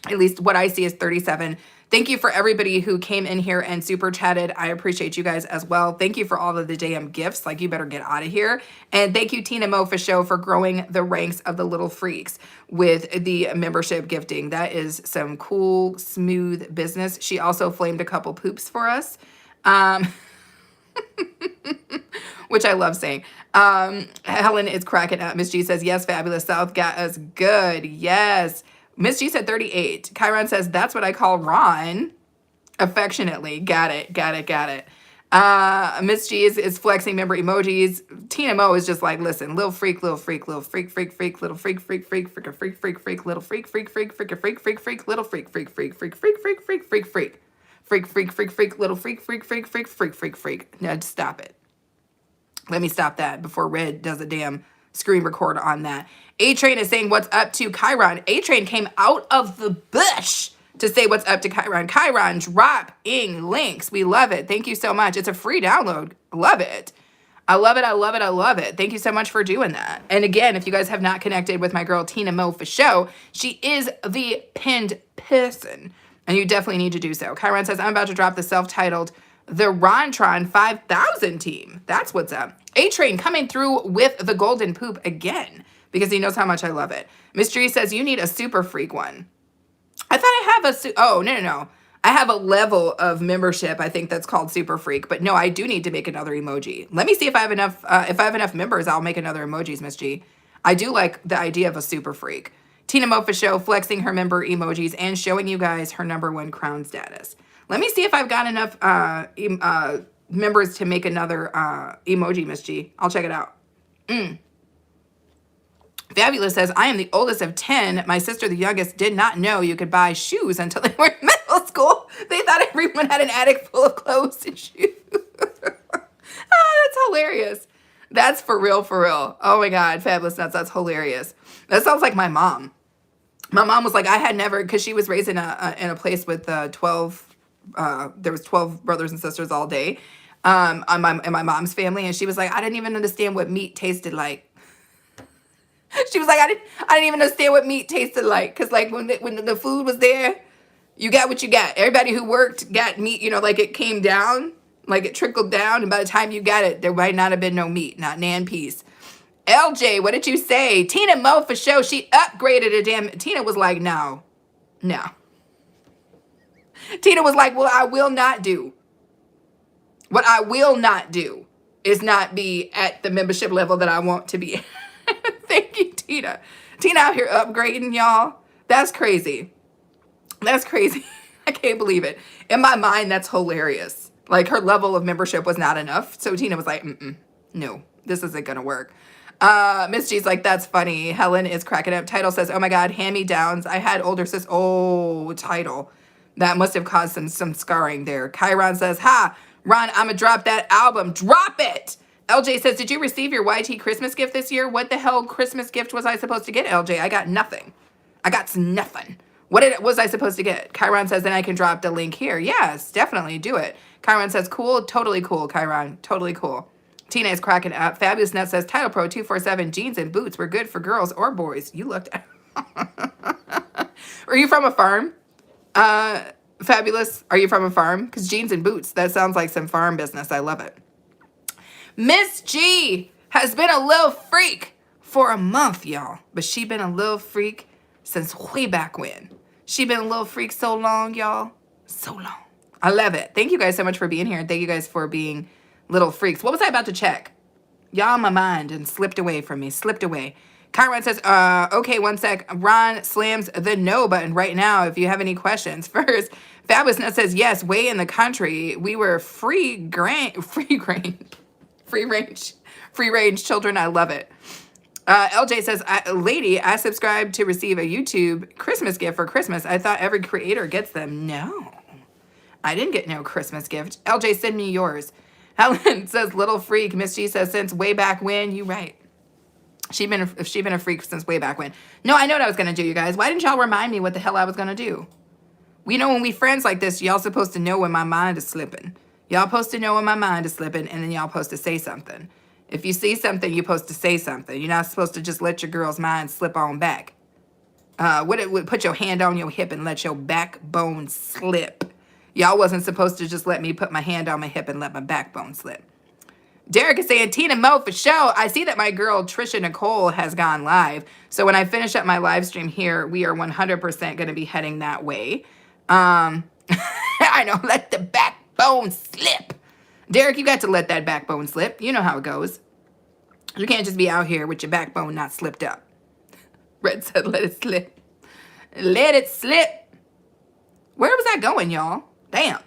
At least what I see is 37. Thank you for everybody who came in here and super chatted. I appreciate you guys as well. Thank you for all of the damn gifts. Like, you better get out of here. And thank you, Tina Mo, for growing the ranks of the little freaks with the membership gifting. That is some cool, smooth business. She also flamed a couple poops for us, which I love saying. Helen is cracking up. Miss G says, yes, Fabulous South got us good. Yes. Miss G said 38. Chiron says, that's what I call Ron. Affectionately. Got it. Miss G is flexing member emojis. Tina Mo is just like, listen, little freak, little freak, little freak, freak, freak, little freak, freak, freak, freak, freak, freak, freak, little freak, freak, freak, freak, freak, freak, freak, little freak, freak, freak, freak, freak, freak, freak, freak, freak, freak, freak, freak, freak, little freak, freak, freak, freak, freak, freak, freak. Now stop it. Let me stop that before Red does a damn screen record on that. A-Train is saying what's up to Chiron. A-Train came out of the bush to say what's up to Chiron. Chiron dropping links. We love it. Thank you so much. It's a free download. Love it. I love it. Thank you so much for doing that. And again, if you guys have not connected with my girl Tina Mo for show, she is the pinned person, and you definitely need to do so. Chiron says, I'm about to drop the self-titled The Rontron 5000 team. That's what's up. A-Train coming through with the golden poop again, because he knows how much I love it. Mystery says, you need a super freak one. I thought I have oh, no. I have a level of membership, I think, that's called super freak. But no, I do need to make another emoji. Let me see if I have enough. If I have enough members, I'll make another emojis, Miss G. I do like the idea of a super freak. Tina Mofa Show flexing her member emojis and showing you guys her #1 crown status. Let me see if I've got enough members to make another emoji, Miss G. I'll check it out. Fabulous says, I am the oldest of 10. My sister, the youngest, did not know you could buy shoes until they were in middle school. They thought everyone had an attic full of clothes and shoes. That's hilarious. That's for real, for real. Oh my God, Fabulous Nuts, that's hilarious. That sounds like my mom. My mom was like, I had never, because she was raised in a place with 12, there was 12 brothers and sisters all day in my mom's family. And she was like, I didn't even understand what meat tasted like. She was like, I didn't even understand what meat tasted like. Because like when the food was there, you got what you got. Everybody who worked got meat, you know, like it came down, like it trickled down. And by the time you got it, there might not have been no meat, not nan piece. LJ, what did you say? Tina Mo for show. She upgraded a damn. Tina was like, no. Tina was like, well, I will not do. What I will not do is not be at the membership level that I want to be. Thank you, Tina. Tina out here upgrading, y'all. That's crazy. That's crazy. I can't believe it. In my mind, that's hilarious. Like her level of membership was not enough. So Tina was like, no, this isn't going to work. Miss G's like, that's funny. Helen is cracking up. Title says, oh my God, hand-me-downs. I had older sis. Oh, Title. That must have caused some scarring there. Chiron says, ha, Ron, I'm going to drop that album. Drop it. LJ says, did you receive your YT Christmas gift this year? What the hell Christmas gift was I supposed to get, LJ? I got nothing. I got nothing. What was I supposed to get? Chiron says, then I can drop the link here. Yes, definitely do it. Chiron says, cool. Totally cool, Chiron. Totally cool. Tina is cracking up. Fabulous Nut says, Title Pro 247 jeans and boots were good for girls or boys. You looked at. Are you from a farm? Fabulous. Are you from a farm? Because jeans and boots, that sounds like some farm business. I love it. Miss G has been a little freak for a month, y'all. But she been a little freak since way back when. She been a little freak so long, y'all. So long. I love it. Thank you guys so much for being here. And thank you guys for being little freaks. What was I about to check? Y'all, my mind and slipped away from me. Slipped away. Chiron says, okay, one sec. Ron slams the no button right now if you have any questions. First, Fabulous Nut says, yes, way in the country. We were free range children. I love it. LJ says, lady, I subscribed to receive a YouTube Christmas gift for Christmas. I thought every creator gets them. No, I didn't get no Christmas gift. LJ, send me yours. Helen says, little freak. Miss G says, since way back when. You right. She been a freak since way back when. No, I know what I was going to do, you guys. Why didn't y'all remind me what the hell I was going to do? We know when we friends like this, y'all supposed to know when my mind is slipping. Y'all supposed to know when my mind is slipping, and then y'all supposed to say something. If you see something, you're supposed to say something. You're not supposed to just let your girl's mind slip on back. Put your hand on your hip and let your backbone slip. Y'all wasn't supposed to just let me put my hand on my hip and let my backbone slip. Derek is saying, Tina Mo for show. I see that my girl Trisha Nicole has gone live. So when I finish up my live stream here, we are 100% going to be heading that way. I know, let the backbone slip. Derek, you got to let that backbone slip. You know how it goes. You can't just be out here with your backbone not slipped up. Red said, let it slip. Let it slip. Where was I going, y'all? Damn.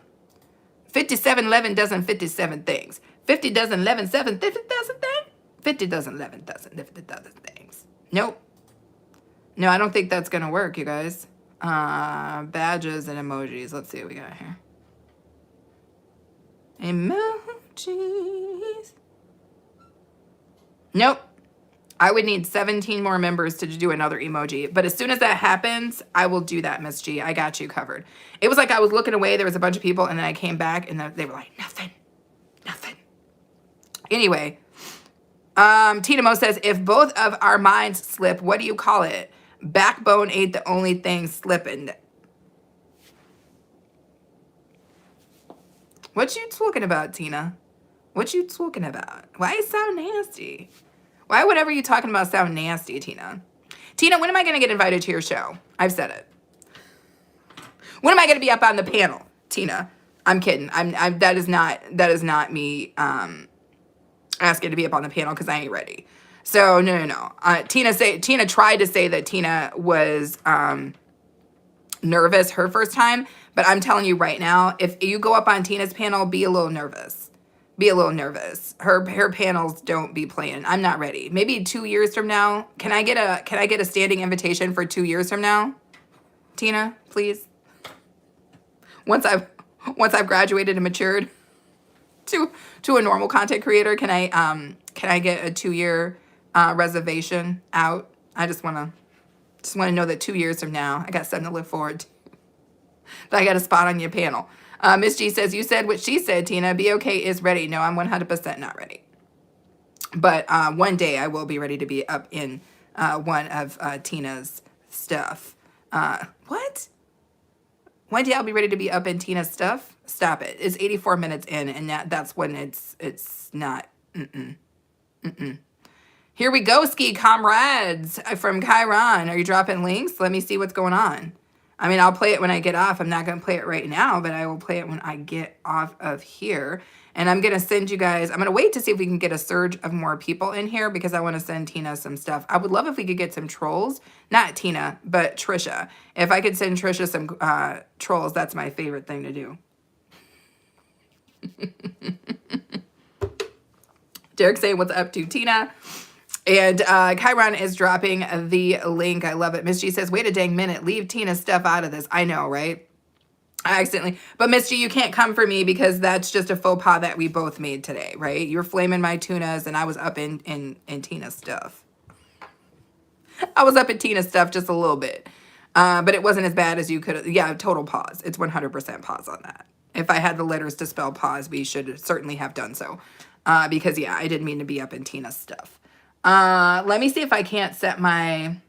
5711 dozen 57 things. 50 dozen 11 7 50 dozen things. 50 dozen 11 dozen 50 dozen things. Nope. No, I don't think that's going to work, you guys. Badges and emojis. Let's see what we got here. Emojis. Nope. I would need 17 more members to do another emoji. But as soon as that happens, I will do that, Miss G. I got you covered. It was like I was looking away. There was a bunch of people, and then I came back, and they were like, nothing. Nothing. Anyway, Tina Mo says, if both of our minds slip, what do you call it? Backbone ain't the only thing slipping. What you talking about, Tina? What you talking about? Why it sound nasty? Why whatever you talking about sound nasty, Tina? Tina, when am I going to get invited to your show? I've said it. When am I going to be up on the panel, Tina? I'm kidding. That is not me asking to be up on the panel because I ain't ready. So no. Tina tried to say that Tina was nervous her first time, but I'm telling you right now, if you go up on Tina's panel, be a little nervous. be a little nervous. Her panels don't be playing. I'm not ready. Maybe 2 years from now. Can I get a standing invitation for 2 years from now? Tina, please. Once I've graduated and matured to a normal content creator, can I get a 2-year reservation out? I just want to know that 2 years from now I got something to look forward to. That I got a spot on your panel. Miss G says, you said what she said, Tina. BOK is ready. No, I'm 100% not ready. But one day I will be ready to be up in one of Tina's stuff. What? One day I'll be ready to be up in Tina's stuff? Stop it. It's 84 minutes in, and that's when it's not. Here we go, ski comrades from Chiron. Are you dropping links? Let me see what's going on. I mean, I'll play it when I get off. I'm not going to play it right now, but I will play it when I get off of here. And I'm going to send you guys, I'm going to wait to see if we can get a surge of more people in here because I want to send Tina some stuff. I would love if we could get some trolls. Not Tina, but Trisha. If I could send Trisha some trolls, that's my favorite thing to do. Derek saying, what's up to Tina? And Chiron is dropping the link. I love it. Miss G says, wait a dang minute. Leave Tina's stuff out of this. I know, right? I accidentally. But Miss G, you can't come for me because that's just a faux pas that we both made today, right? You're flaming my tunas and I was up in Tina's stuff. I was up in Tina's stuff just a little bit. But it wasn't as bad as you could. Yeah, total pause. It's 100% pause on that. If I had the letters to spell pause, we should certainly have done so. Because, yeah, I didn't mean to be up in Tina's stuff. Let me see if I can't set my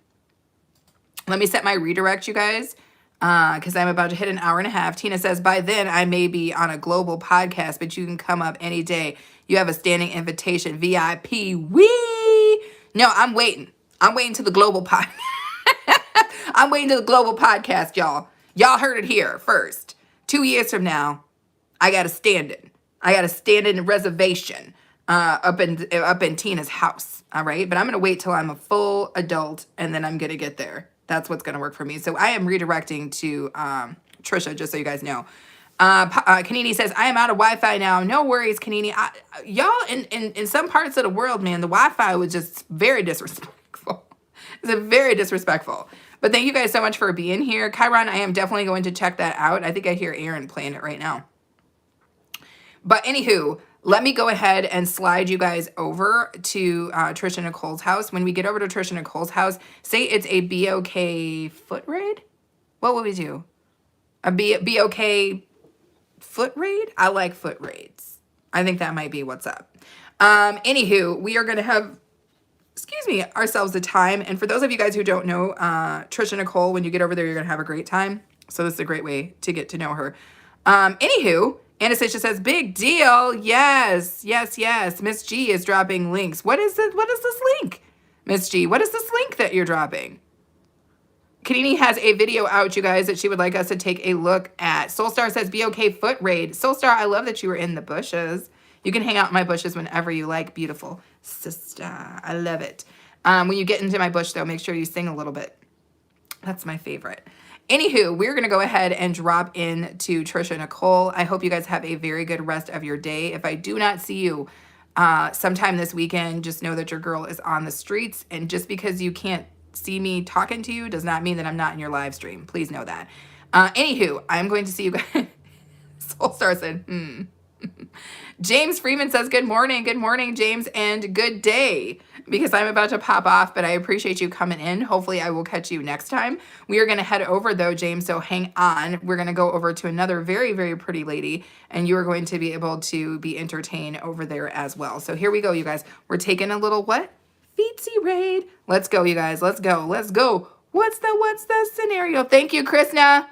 redirect, you guys, because I'm about to hit an hour and a half. Tina says, by then I may be on a global podcast, but you can come up any day. You have a standing invitation, VIP. Wee! No, I'm waiting. I'm waiting to the global pod. I'm waiting to the global podcast, y'all. Y'all heard it here first. 2 years from now, I got a stand-in. I got a stand-in reservation up in Tina's house. All right. But I'm going to wait till I'm a full adult and then I'm going to get there. That's what's going to work for me. So I am redirecting to Trisha, just so you guys know. Kanini says, I am out of Wi-Fi now. No worries, Kanini. Y'all, in some parts of the world, man, the Wi-Fi was just very disrespectful. It's very disrespectful. But thank you guys so much for being here. Chiron, I am definitely going to check that out. I think I hear Aaron playing it right now. But anywho, let me go ahead and slide you guys over to Trisha Nicole's house. When we get over to Trisha Nicole's house, say it's a BOK foot raid. What would we do? A BOK foot raid? I like foot raids. I think that might be what's up. Anywho, we are going to have, ourselves a time. And for those of you guys who don't know, Trisha Nicole, when you get over there, you're going to have a great time. So this is a great way to get to know her. Anywho, Anastasia says, big deal. Yes. Miss G is dropping links. What is it? What is this link? Miss G, what is this link that you're dropping? Kanini has a video out, you guys, that she would like us to take a look at. Soulstar says, BOK foot raid. Soulstar, I love that you were in the bushes. You can hang out in my bushes whenever you like, beautiful sister. I love it. When you get into my bush, though, make sure you sing a little bit. That's my favorite. Anywho, we're going to go ahead and drop into Trisha Nicole. I hope you guys have a very good rest of your day. If I do not see you sometime this weekend, just know that your girl is on the streets. And just because you can't see me talking to you does not mean that I'm not in your live stream. Please know that. Anywho, I'm going to see you guys. Soulstar said, James Freeman says, good morning, James, and good day, because I'm about to pop off, but I appreciate you coming in. Hopefully I will catch you next time. We are going to head over, though, James, so hang on. We're going to go over to another very, very pretty lady, and you are going to be able to be entertained over there as well. So here we go, you guys. We're taking a little what? Feetsy raid. Let's go, you guys. Let's go. What's the scenario? Thank you, Krishna.